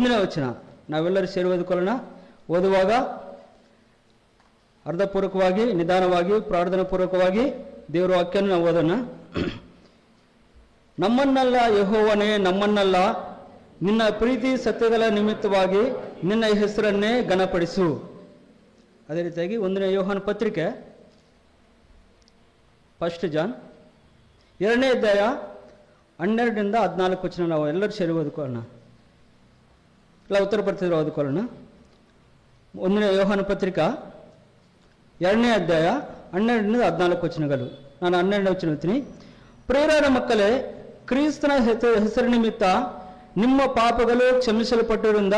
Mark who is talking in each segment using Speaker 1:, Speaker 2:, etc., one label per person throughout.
Speaker 1: ಮುಂದಿನ ವಚನ ನಾವೆಲ್ಲರೂ ಸೇರಿ ಓದಿಕೊಳ್ಳೋಣ. ಓದುವಾಗ ಅರ್ಧಪೂರ್ವಕವಾಗಿ, ನಿಧಾನವಾಗಿ, ಪ್ರಾರ್ಥನಾ ಪೂರ್ವಕವಾಗಿ ದೇವರ ವಾಕ್ಯವನ್ನು ನಾವು ಓದೋಣ. ನಮ್ಮನ್ನಲ್ಲ ಯೆಹೋವನೇ, ನಮ್ಮನ್ನಲ್ಲ, ನಿನ್ನ ಪ್ರೀತಿ ಸತ್ಯಗಳ ನಿಮಿತ್ತವಾಗಿ ನಿನ್ನ ಹೆಸರನ್ನೇ ಘನಪಡಿಸು. ಅದೇ ರೀತಿಯಾಗಿ 1ನೇ ಯೋಹಾನ ಪತ್ರಿಕೆ 1 ಜಾನ್ 2ನೇ ಅಧ್ಯಾಯ 12ರಿಂದ 14 ವಚನ ನಾವು ಎಲ್ಲರೂ ಸೇರಿ ಓದಿಕೊಳ್ಳೋಣ. ಇಲ್ಲ, ಉತ್ತರ ಬರ್ತಿದ್ರು ಓದಿಕೊಳ್ಳೋಣ. 1ನೇ ಯೋಹಾನ ಪತ್ರಿಕಾ 2ನೇ ಅಧ್ಯಾಯ 12ರಿಂದ 14 ವಚನಗಳು. ನಾನು 12ನೇ ವಚನ ಹೇಳ್ತೀನಿ. ಪ್ರಿಯರಾದ ಮಕ್ಕಳೇ, ಕ್ರಿಸ್ತನ ಹೆಸರು ನಿಮಿತ್ತ ನಿಮ್ಮ ಪಾಪಗಳು ಕ್ಷಮಿಸಲ್ಪಟ್ಟಿರುವುದರಿಂದ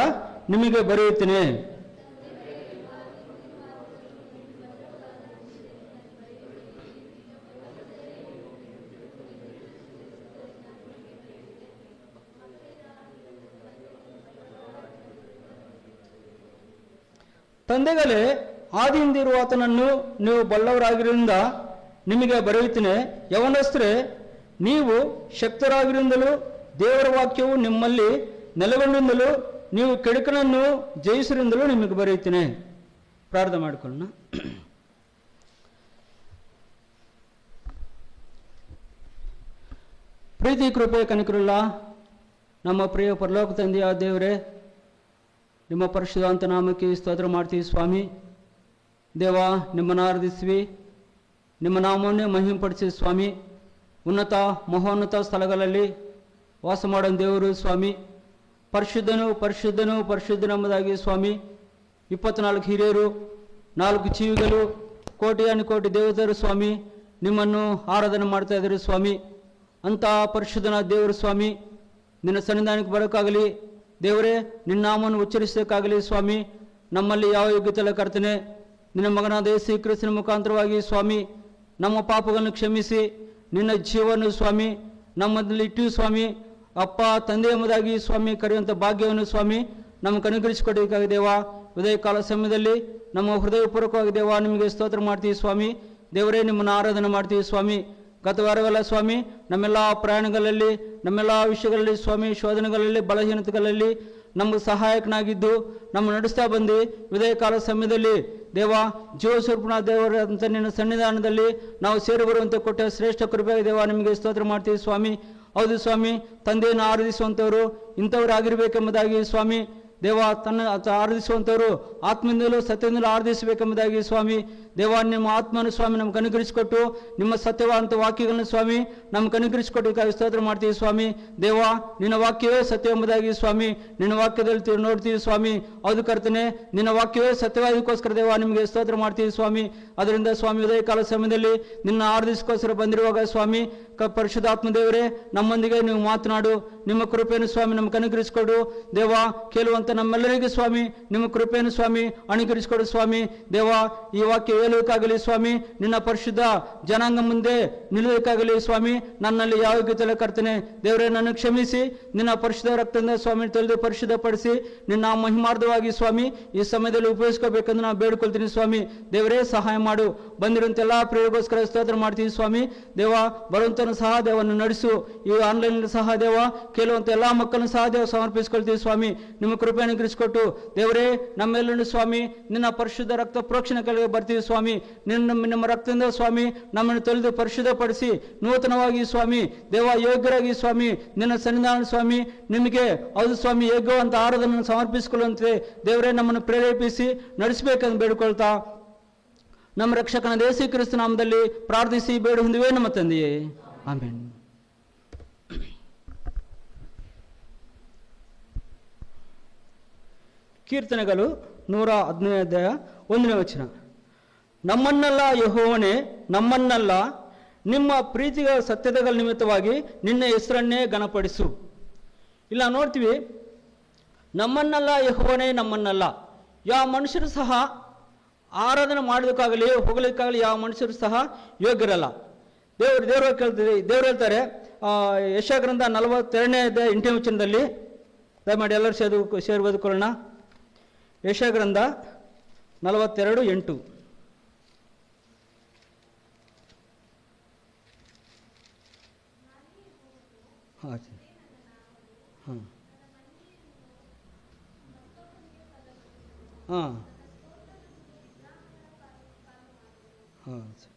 Speaker 1: ನಿಮಗೆ ಬರೆಯುತ್ತೇನೆ. ತಂದೆಗಳೇ, ಆದಿಯಿಂದಿರುವ ಆತನನ್ನು ನೀವು ಬಲ್ಲವರಾಗಿರುವುದರಿಂದ ನಿಮಗೆ ಬರೆಯುತ್ತೇನೆ. ಯವನಸ್ಥರೇ, ನೀವು ಶಕ್ತರಾಗಿರುವುದರಿಂದಲೂ ದೇವರ ವಾಕ್ಯವು ನಿಮ್ಮಲ್ಲಿ ನೆಲೆಗೊಂಡಿಂದಲೂ ನೀವು ಕೆಡುಕನನ್ನು ಜಯಿಸಿರಿಂದಲೂ ನಿಮಗೆ ಬರೆಯುತ್ತೇನೆ. ಪ್ರಾರ್ಥನೆ ಮಾಡಿಕೊಳ್ಳೋಣ. ಪ್ರೀತಿ, ಕೃಪೆ, ಕನಿಕರುಳ್ಳ ನಮ್ಮ ಪ್ರಿಯ ಪರಲೋಕ ತಂದೆಯ ದೇವರೇ, ನಿಮ್ಮ ಪರಿಶುದ್ಧಾಂತ ನಾಮಕ್ಕೆ ಸ್ತೋತ್ರ ಮಾಡ್ತೀವಿ ಸ್ವಾಮಿ. ದೇವ, ನಿಮ್ಮನ್ನು ಆರಾಧಿಸ್ವಿ, ನಿಮ್ಮ ನಾಮವನ್ನೇ ಮಹಿಮೆಪಡಿಸಿ ಸ್ವಾಮಿ. ಉನ್ನತ ಮಹೋನ್ನತ ಸ್ಥಳಗಳಲ್ಲಿ ವಾಸ ಮಾಡೋ ದೇವರು ಸ್ವಾಮಿ. ಪರಿಶುದ್ಧನು ಪರಿಶುದ್ಧನು ಪರಿಶುದ್ಧನೆಂಬುದಾಗಿ ಸ್ವಾಮಿ. 24 ಹಿರಿಯರು, 4 ಜೀವಿಗಳು, ಕೋಟಿ ದೇವತೆಯರು ಸ್ವಾಮಿ ನಿಮ್ಮನ್ನು ಆರಾಧನೆ ಮಾಡ್ತಾ ಇದ್ದಾರೆ ಸ್ವಾಮಿ. ಅಂಥ ಪರಿಶುದ್ಧನ ದೇವರು ಸ್ವಾಮಿ, ನಿನ್ನ ಸನ್ನಿಧಾನಕ್ಕೆ ಬರೋಕ್ಕಾಗಲಿ ದೇವರೇ, ನಿನ್ನ ನಾಮವನ್ನು ಉಚ್ಚರಿಸೋಕ್ಕಾಗಲಿ ಸ್ವಾಮಿ ನಮ್ಮಲ್ಲಿ ಯಾವ ಯೋಗ್ಯತೆ ಕರ್ತನೆ. ನಿನ್ನ ಮಗನಾದ ಯೇಸು ಕ್ರಿಸ್ತನ ಮುಖಾಂತರವಾಗಿ ಸ್ವಾಮಿ ನಮ್ಮ ಪಾಪಗಳನ್ನು ಕ್ಷಮಿಸಿ ನಿನ್ನ ಜೀವವನ್ನು ಸ್ವಾಮಿ ನಮ್ಮಲ್ಲಿ ಇಟ್ಟು ಸ್ವಾಮಿ ಅಪ್ಪ ತಂದೆ ಎಂಬುದಾಗಿ ಸ್ವಾಮಿ ಕರೆಯುವಂಥ ಭಾಗ್ಯವನ್ನು ಸ್ವಾಮಿ ನಮಗೆ ಅನುಗ್ರಹಿಸಿಕೊಡಬೇಕಾಗಿ ದೇವ. ಉದಯ ಕಾಲ ಸಮಯದಲ್ಲಿ ನಮ್ಮ ಹೃದಯಪೂರ್ವಕವಾಗಿ ದೇವ ನಿಮಗೆ ಸ್ತೋತ್ರ ಮಾಡ್ತೀವಿ ಸ್ವಾಮಿ. ದೇವರೇ, ನಿಮ್ಮನ್ನು ಆರಾಧನೆ ಮಾಡ್ತೀವಿ ಸ್ವಾಮಿ. ಗತ ವಾರವೆಲ್ಲ ಸ್ವಾಮಿ ನಮ್ಮೆಲ್ಲ ಪ್ರಯಾಣಗಳಲ್ಲಿ, ನಮ್ಮೆಲ್ಲ ವಿಷಯಗಳಲ್ಲಿ ಸ್ವಾಮಿ, ಶೋಧನೆಗಳಲ್ಲಿ, ಬಲಹೀನತೆಗಳಲ್ಲಿ ನಮಗೆ ಸಹಾಯಕನಾಗಿದ್ದು ನಮ್ಮ ನಡೆಸ್ತಾ ಬಂದು ಉದಯ ಕಾಲ ಸಮಯದಲ್ಲಿ ದೇವ ಜೀವಸ್ವರೂಪನ ದೇವರ ಅಂತ ನಿನ್ನ ಸನ್ನಿಧಾನದಲ್ಲಿ ನಾವು ಸೇರಿ ಬರುವಂತೆ ಕೊಟ್ಟ ಶ್ರೇಷ್ಠ ಕೃಪೆಗೆ ದೇವ ನಿಮಗೆ ಸ್ತೋತ್ರ ಮಾಡ್ತೀವಿ ಸ್ವಾಮಿ. ಹೌದು ಸ್ವಾಮಿ, ತಂದೆಯನ್ನು ಆರಾಧಿಸುವಂಥವರು ಇಂಥವ್ರು ಆಗಿರಬೇಕೆಂಬುದಾಗಿ ಸ್ವಾಮಿ ದೇವ ತನ್ನ ಆರಾಧಿಸುವಂಥವರು ಆತ್ಮದಿಂದಲೂ ಸತ್ಯದಿಂದಲೂ ಆರಾಧಿಸಬೇಕೆಂಬುದಾಗಿ ಸ್ವಾಮಿ ದೇವ ನಿಮ್ಮ ಆತ್ಮನ ಸ್ವಾಮಿ ನಮ್ಗೆ ಅನುಗ್ರಹಿಸಿಕೊಟ್ಟು ನಿಮ್ಮ ಸತ್ಯವಾದಂಥ ವಾಕ್ಯಗಳನ್ನು ಸ್ವಾಮಿ ನಮ್ಗೆ ಅನುಗ್ರಹಿಸಿಕೊಟ್ಟು ಸ್ತೋತ್ರ ಮಾಡ್ತೀವಿ ಸ್ವಾಮಿ. ದೇವ, ನಿನ್ನ ವಾಕ್ಯವೇ ಸತ್ಯ ಎಂಬುದಾಗಿ ಸ್ವಾಮಿ ನಿನ್ನ ವಾಕ್ಯದಲ್ಲಿ ನೋಡ್ತೀವಿ ಸ್ವಾಮಿ. ಹೌದು ಕರ್ತನೆ, ನಿನ್ನ ವಾಕ್ಯವೇ ಸತ್ಯವಾದಕ್ಕೋಸ್ಕರ ದೇವ ನಿಮಗೆ ಸ್ತೋತ್ರ ಮಾಡ್ತೀವಿ ಸ್ವಾಮಿ. ಅದರಿಂದ ಸ್ವಾಮಿ ಉದಯ ಕಾಲ ಸಮಯದಲ್ಲಿ ನಿನ್ನ ಆರಾಧಿಸೋಸ್ಕರ ಬಂದಿರುವಾಗ ಸ್ವಾಮಿ ಪರಿಶುದ್ಧಾತ್ಮ ದೇವರೇ, ನಮ್ಮೊಂದಿಗೆ ನೀವು ಮಾತನಾಡು, ನಿಮ್ಮ ಕೃಪೆಯನ್ನು ಸ್ವಾಮಿ ನಮ್ಗೆ ಅನುಗ್ರಹಿಸಿಕೊಡು ದೇವ. ಕೇಳುವಂಥ ನಮ್ಮೆಲ್ಲರಿಗೂ ಸ್ವಾಮಿ ನಿಮ್ಮ ಕೃಪೆಯನ್ನು ಸ್ವಾಮಿ ಅನುಗ್ರಹಿಸಿಕೊಡು ಸ್ವಾಮಿ. ದೇವ, ಈ ವಾಕ್ಯ ಹೇಳುವುದಕ್ಕಾಗಲಿ ಸ್ವಾಮಿ ನಿನ್ನ ಪರಿಶುದ್ಧ ಜನಾಂಗ ಮುಂದೆ ನಿಲ್ಲುವುದಕ್ಕಾಗಲಿ ಸ್ವಾಮಿ ನನ್ನಲ್ಲಿ ಯಾವ ಯೋಗ್ಯತೆ ಕರ್ತನೆ ದೇವರೇ, ನನ್ನ ಕ್ಷಮಿಸಿ ನಿನ್ನ ಪರಿಶುದ್ಧ ರಕ್ತದಿಂದ ಸ್ವಾಮಿ ತೊಳೆದು ಪರಿಶುದ್ಧಪಡಿಸಿ ನಿನ್ನ ಮಹಿಮಾರ್ಧವಾಗಿ ಸ್ವಾಮಿ ಈ ಸಮಯದಲ್ಲಿ ಉಪಯೋಗಿಸ್ಕೋಬೇಕೆಂದು ನಾನು ಬೇಡ್ಕೊಳ್ತೀನಿ ಸ್ವಾಮಿ. ದೇವರೇ, ಸಹಾಯ ಮಾಡು. ಬಂದಿರುವಂಥ ಎಲ್ಲ ಪ್ರಿಯರಿಗೋಸ್ಕರ ಸ್ತೋತ್ರ ಮಾಡ್ತೀವಿ ಸ್ವಾಮಿ. ದೇವ, ಬರುವಂತನು ಸಹ ದೇವವನ್ನು ನಡೆಸು. ಈ ಆನ್ಲೈನ್ ಸಹ ದೇವ ಕೇಳುವಂಥ ಎಲ್ಲ ಮಕ್ಕಳನ್ನು ಸಹ ದೇವ ಸಮರ್ಪಿಸ್ಕೊಳ್ತೀವಿ ಸ್ವಾಮಿ. ನಿಮ್ಮ ಕೃಪೆ ಅನುಗ್ರಹಿಸಿಕೊಟ್ಟು ದೇವರೇ, ನಮ್ಮೆಲ್ಲರೂ ಸ್ವಾಮಿ ನಿನ್ನ ಪರಿಶುದ್ಧ ರಕ್ತ ಪ್ರೋಕ್ಷಣೆ ಕೆಳಗೆ ಬರ್ತೀವಿ ಸ್ವಾಮಿ. ನಿಮ್ಮ ರಕ್ತದಿಂದ ಸ್ವಾಮಿ ನಮ್ಮನ್ನು ತೊಳೆದು ಪರಿಶುದ್ಧಪಡಿಸಿ ನೂತನವಾಗಿ ಸ್ವಾಮಿ ದೇವ ಯೋಗ್ಯರಾಗಿ ಸ್ವಾಮಿ ನಿನ್ನ ಸನ್ನಿಧಾನ ಸ್ವಾಮಿ ನಿಮಗೆ ಹೌದು ಸ್ವಾಮಿ ಯೋಗ್ಯವಂತ ಆರಾಧನೆಯನ್ನು ಸಮರ್ಪಿಸಿಕೊಳ್ಳುವಂತೆ ದೇವರೇ ನಮ್ಮನ್ನು ಪ್ರೇರೇಪಿಸಿ ನಡೆಸಬೇಕೆಂದು ಬೇಡಿಕೊಳ್ತಾ ನಮ್ಮ ರಕ್ಷಕನ ಯೇಸು ಕ್ರಿಸ್ತ ನಾಮದಲ್ಲಿ ಪ್ರಾರ್ಥಿಸಿ ಬೇಡ ಹೊಂದುವೆ ನಮ್ಮ ತಂದೆಯೇ, ಆಮೆನ್. ಕೀರ್ತನೆಗಳು 115ನೇ ಅಧ್ಯಾಯ 1ನೇ ವಚನ. ನಮ್ಮನ್ನಲ್ಲ ಯೆಹೋವನೇ, ನಮ್ಮನ್ನಲ್ಲ, ನಿಮ್ಮ ಪ್ರೀತಿಯ ಸತ್ಯತೆಗಳ ನಿಮಿತ್ತವಾಗಿ ನಿನ್ನ ಹೆಸರನ್ನೇ ಘನಪಡಿಸು. ಇಲ್ಲ ನೋಡ್ತೀವಿ, ನಮ್ಮನ್ನಲ್ಲ ಯೆಹೋವನೇ, ನಮ್ಮನ್ನಲ್ಲ. ಯಾವ ಮನುಷ್ಯರು ಸಹ ಆರಾಧನೆ ಮಾಡೋದಕ್ಕಾಗಲಿ ಹೋಗಲಿಕ್ಕಾಗಲಿ ಯಾವ ಮನುಷ್ಯರು ಸಹ ಯೋಗ್ಯರಲ್ಲ. ದೇವರು ಕೇಳ್ತೀವಿ. ದೇವರು ಹೇಳ್ತಾರೆ ಯೆಶಾಯ ಗ್ರಂಥ 42ನೇ ಅಧ್ಯಾಯ 8ನೇ ವಚನದಲ್ಲಿ, ದಯಮಾಡಿ ಎಲ್ಲರೂ ಸೇರಿ ಓದಿಕೊಳ್ಳೋಣ. ಯೆಶಾಯ ಗ್ರಂಥ 42:8. ಹಾಂ. ಹಾಂ ಹಾಂ,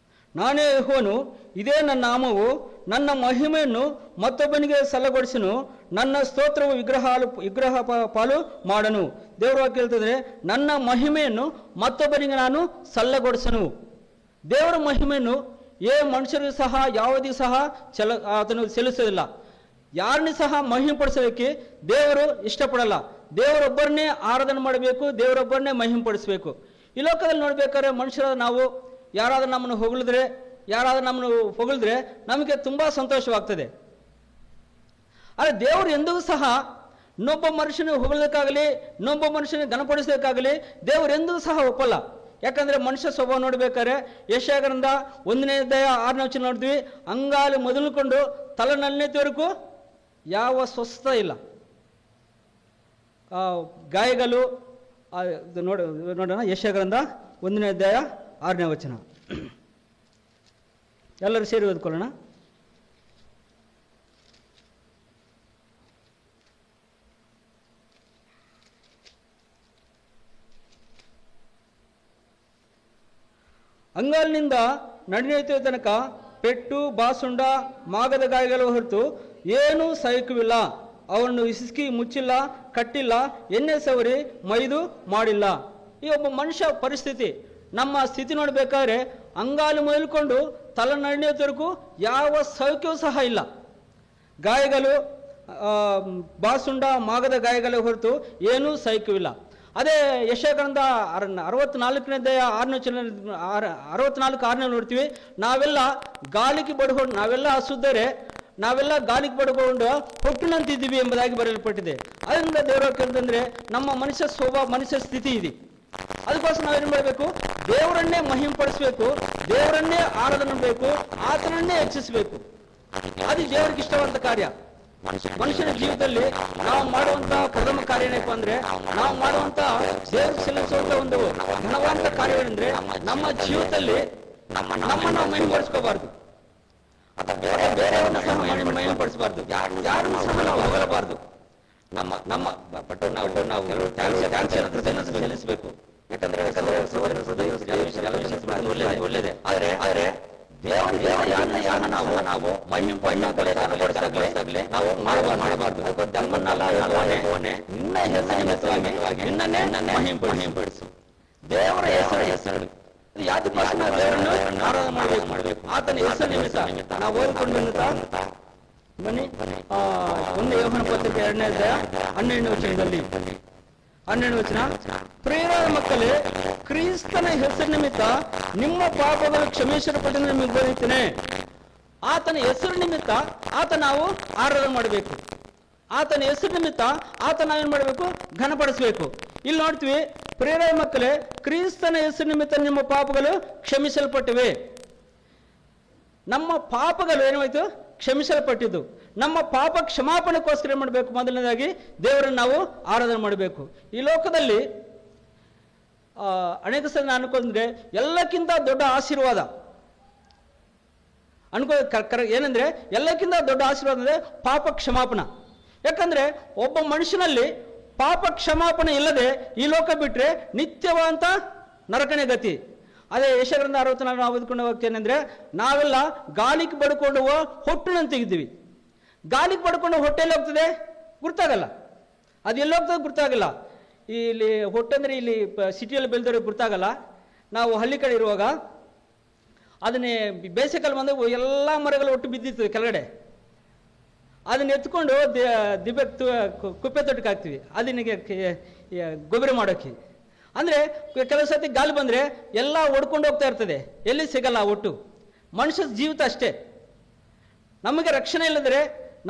Speaker 1: ನಾನೇ ಯೆಹೋವನು, ಇದೇ ನನ್ನ ನಾಮವು, ನನ್ನ ಮಹಿಮೆಯನ್ನು ಮತ್ತೊಬ್ಬನಿಗೆ ಸಲ್ಲಗೊಡಿಸನು, ನನ್ನ ಸ್ತೋತ್ರವು ವಿಗ್ರಹ ಪಾಲು ಮಾಡನು. ದೇವರು ವಾಕ್ಯ ಹೇಳ್ತಿದ್ರೆ, ನನ್ನ ಮಹಿಮೆಯನ್ನು ಮತ್ತೊಬ್ಬನಿಗೆ ನಾನು ಸಲ್ಲಗೊಡಿಸನು. ದೇವರ ಮಹಿಮೆಯನ್ನು ಮನುಷ್ಯರಿಗೂ ಸಹ ಯಾವುದೂ ಸಹ ಅದನ್ನು ಸಲ್ಲಿಸೋದಿಲ್ಲ. ಯಾರನ್ನೂ ಸಹ ಮಹಿಮೆ ಪಡಿಸೋದಕ್ಕೆ ದೇವರು ಇಷ್ಟಪಡಲ್ಲ. ದೇವರೊಬ್ಬರನ್ನೇ ಆರಾಧನೆ ಮಾಡಬೇಕು, ದೇವರೊಬ್ಬರನ್ನೇ ಮಹಿಮೆ ಪಡಿಸಬೇಕು. ಈ ಲೋಕದಲ್ಲಿ ನೋಡ್ಬೇಕಾದ್ರೆ ಮನುಷ್ಯರಾದ ನಾವು ಯಾರಾದರೂ ನಮ್ಮನ್ನು ಹೊಗಳಿದ್ರೆ ನಮಗೆ ತುಂಬ ಸಂತೋಷವಾಗ್ತದೆ. ಆದರೆ ದೇವರು ಎಂದಿಗೂ ಸಹ ಇನ್ನೊಬ್ಬ ಮನುಷ್ಯನಿಗೆ ಹೊಗಳೋದಕ್ಕಾಗಲಿ ಇನ್ನೊಬ್ಬ ಮನುಷ್ಯನಿಗೆ ಘನಪಡಿಸೋದಕ್ಕಾಗಲಿ ದೇವರು ಎಂದಿಗೂ ಸಹ ಒಪ್ಪಲ್ಲ. ಯಾಕಂದರೆ ಮನುಷ್ಯ ಸ್ವಭಾವ ನೋಡ್ಬೇಕಾದ್ರೆ ಯೆಶಾಯ ಗ್ರಂಥ 1ನೇ ಅಧ್ಯಾಯ 6ನೇ ವಚನ ನೋಡ್ತೀವಿ, ಅಂಗಾಲು ಮೊದಲುಕೊಂಡು ತಲೆನಲ್ಲಿವರೆಗೂ ಯಾವ ಸ್ವಸ್ಥ ಇಲ್ಲ. ಗಾಯಗಳು ನೋಡೋಣ, ಯೆಶಾಯ ಗ್ರಂಥ 1ನೇ ಅಧ್ಯಾಯ 6ನೇ ವಚನ. ಎಲ್ಲರೂ ಸೇರಿ ಓದ್ಕೊಳ್ಳೋಣ. ಅಂಗಾಲಿನಿಂದ ನಡಿನೆತ್ತುವ ತನಕ ಪೆಟ್ಟು, ಬಾಸುಂಡ, ಮಾಗದ ಗಾಯಗಳ ಹೊರತು ಏನೂ ಸೈಕವಿಲ್ಲ. ಅವನು ಹಿಸುಕಿ ಮುಚ್ಚಿಲ್ಲ, ಕಟ್ಟಿಲ್ಲ, ಎಣ್ಣೆ ಸವರಿ ಮೈದು ಮಾಡಿಲ್ಲ. ಈ ಒಬ್ಬ ಮನುಷ್ಯ ಪರಿಸ್ಥಿತಿ, ನಮ್ಮ ಸ್ಥಿತಿ ನೋಡಬೇಕಾದ್ರೆ ಅಂಗಾಲು ಮೊದಲುಕೊಂಡು ತಲೆ ನಡಿನೆತ್ತವರೆಗೂ ಯಾವ ಸೌಖ್ಯವೂ ಸಹ ಇಲ್ಲ. ಗಾಯಗಳು, ಬಾಸುಂಡ, ಮಾಗದ ಗಾಯಗಳ ಹೊರತು ಏನೂ ಸೈಕವಿಲ್ಲ. ಅದೇ ಯೆಶಾಯ ಗ್ರಂಥ 64ನೇ ಅಧ್ಯಾಯ 6ನೇ ನೋಡ್ತೀವಿ, ನಾವೆಲ್ಲ ಗಾಳಿಗೆ ಬಡ್ಕೊಂಡು, ನಾವೆಲ್ಲ ಅಶುದ್ಧರೇ, ನಾವೆಲ್ಲ ಗಾಳಿಗೆ ಬಡ್ಕೊಂಡು ಹೊಟ್ಟಿನಂತಿದ್ದೀವಿ ಎಂಬುದಾಗಿ ಬರೆಯಲ್ಪಟ್ಟಿದೆ. ಅದರಿಂದ ದೇವರ ಕೇಳಿದ್ರೆ ನಮ್ಮ ಮನುಷ್ಯ ಸ್ವಭಾವ, ಮನುಷ್ಯ ಸ್ಥಿತಿ ಇದೆ. ಅದಕ್ಕೋಸ್ಕರ ನಾವೇನು ಮಾಡಬೇಕು? ದೇವರನ್ನೇ ಮಹಿಮೆಪಡಿಸಬೇಕು, ದೇವರನ್ನೇ ಆರಾಧನೆ ಮಾಡಬೇಕು, ಆತನನ್ನೇ ಹೆಚ್ಚಿಸಬೇಕು. ಅದು ದೇವರಿಗೆ ಇಷ್ಟವಾದ ಕಾರ್ಯ. ಮನುಷ್ಯನ ಜೀವಿತದಲ್ಲಿ ನಾವು ಮಾಡುವಂತಹ ಪ್ರಥಮ ಕಾರ್ಯ ಏನಪ್ಪ ಅಂದ್ರೆ, ನಾವು ಮಾಡುವಂತಹ ದೇವರು ಸಲ್ಲಿಸುವಂತ ಒಂದು ಘನವಾದ ಕಾರ್ಯವೇನೆಂದ್ರೆ, ನಮ್ಮ ಜೀವಿತದಲ್ಲಿ ನಮ್ಮನ್ನು ಮಹಿಮೆಪಡಿಸ್ಕೋಬಾರ್ದು, ಬೇರೆಯವ್ರನ್ನ ಸಹ ಮಹಿಮೆಪಡಿಸಬಾರ್ದು, ಯಾರನ್ನು ಸಹ ನಾವು ಹೊಗಳಬಾರ್ದು. ಸಲ್ಲಿಸಬೇಕು. ಯಾಕಂದ್ರೆ ಒಳ್ಳೇದೇ. ಆದ್ರೆ ನಾವು ಮಹಿಮೆಪಡಿಸಲಿ ನಾವು ಮಾಡಬಾರ್ದು. ಮಹಿಮೆಪಡಿಸು. ದೇವರ ಹೆಸರು ಯಾವ್ದಕ್ಕೋಸ್ಕರ ದೇವರನ್ನು ಆರಾಧನೆ ಮಾಡಬೇಕು. ಆತನ ಹೆಸರು ನಿಮಿತ್ತ ನಾವು ಓದ್ಕೊಂಡು ಬನ್ನಿ. 1 ಯೋಹಾನ ಪತ್ರಿಕೆ 2ನೇ ಅಧ್ಯಾಯ 12ನೇ ವಚನದಲ್ಲಿ 12ನೇ ವಚನ, ಪ್ರಿಯರಾದ ಮಕ್ಕಳೇ, ಕ್ರಿಸ್ತನ ಹೆಸರು ನಿಮಿತ್ತ ನಿಮ್ಮ ಪಾಪಗಳು ಕ್ಷಮಿಸಲ್ಪಟ್ಟೆಂದು ನಿಮಗೆ ಬರೆಯುತ್ತೇನೆ. ಆತನ ಹೆಸರು ನಿಮಿತ್ತ ನಾವು ಆರಾಧನೆ ಮಾಡಬೇಕು. ಆತನ ಹೆಸರು ನಿಮಿತ್ತ ನಾವೇನು ಮಾಡಬೇಕು? ಘನಪಡಿಸಬೇಕು. ಇಲ್ಲಿ ನೋಡ್ತೀವಿ, ಪ್ರಿಯರಾದ ಮಕ್ಕಳೇ, ಕ್ರಿಸ್ತನ ಹೆಸರು ನಿಮಿತ್ತ ನಿಮ್ಮ ಪಾಪಗಳು ಕ್ಷಮಿಸಲ್ಪಟ್ಟಿವೆ. ನಮ್ಮ ಪಾಪಗಳು ಏನಾಯ್ತು? ಕ್ಷಮಿಸಲ್ಪಟ್ಟಿದ್ದು. ನಮ್ಮ ಪಾಪ ಕ್ಷಮಾಪಣೆಗೋಸ್ಕರ ಏನು ಮಾಡಬೇಕು? ಮೊದಲನೇದಾಗಿ ದೇವರನ್ನು ನಾವು ಆರಾಧನೆ ಮಾಡಬೇಕು. ಈ ಲೋಕದಲ್ಲಿ ಅನೇಕ ಸಲ ಅನ್ಕೊಂಡ್ರೆ ಎಲ್ಲಕ್ಕಿಂತ ದೊಡ್ಡ ಆಶೀರ್ವಾದ ಏನಂದ್ರೆ, ಎಲ್ಲಕ್ಕಿಂತ ದೊಡ್ಡ ಆಶೀರ್ವಾದ ಅಂದ್ರೆ ಪಾಪ ಕ್ಷಮಾಪಣ. ಯಾಕಂದ್ರೆ ಒಬ್ಬ ಮನುಷ್ಯನಲ್ಲಿ ಪಾಪ ಕ್ಷಮಾಪಣೆ ಇಲ್ಲದೆ ಈ ಲೋಕ ಬಿಟ್ರೆ ನಿತ್ಯವಂತ ನರಕನೇ ಗತಿ. ಅದೇ ಯೆಶಾಯ ಗ್ರಂಥ 64 ನಾವು ಓದ್ಕೊಂಡು ಹೋಗ್ತೇನೆಂದ್ರೆ, ನಾವೆಲ್ಲ ಗಾಳಿಗೆ ಬಡ್ಕೊಂಡು ಹೊಟ್ಟಿನಂತಿದ್ದೀವಿ. ಗಾಳಿಗೆ ಬಡ್ಕೊಂಡು ಹೊಟ್ಟೆಯಲ್ಲಿ ಹೋಗ್ತದೆ ಗುರ್ತಾಗಲ್ಲ, ಅದು ಎಲ್ಲಿ ಹೋಗ್ತದೆ ಗುರ್ತಾಗಲ್ಲ. ಇಲ್ಲಿ ಹೊಟ್ಟೆ ಇಲ್ಲಿ ಸಿಟಿಯಲ್ಲಿ ಬೆಳೆದವ್ರಿಗೆ ಗುರ್ತಾಗಲ್ಲ. ನಾವು ಹಳ್ಳಿ ಕಡೆ ಇರುವಾಗ ಅದನ್ನೇ ಬೇಸಿಗೆಕಾಲ ಬಂದಾಗ ಎಲ್ಲ ಮರಗಳು ಒಟ್ಟು ಬಿದ್ದಿರ್ತದೆ ಕೆಳಗಡೆ. ಅದನ್ನ ಎತ್ಕೊಂಡು ಕುಪ್ಪೆ ತೊಟ್ಟಕ್ಕೆ ಹಾಕ್ತೀವಿ, ಅದನ್ನಿಗೆ ಗೊಬ್ಬರ ಮಾಡೋಕ್ಕೆ. ಅಂದರೆ ಕೆಲವು ಸತಿ ಗಾಳಿ ಬಂದರೆ ಎಲ್ಲ ಒಡ್ಕೊಂಡು ಹೋಗ್ತಾ ಇರ್ತದೆ, ಎಲ್ಲಿ ಸಿಗಲ್ಲ ಒಟ್ಟು. ಮನುಷ್ಯ ಜೀವಿತ ಅಷ್ಟೇ. ನಮಗೆ ರಕ್ಷಣೆ ಇಲ್ಲದ್ರೆ,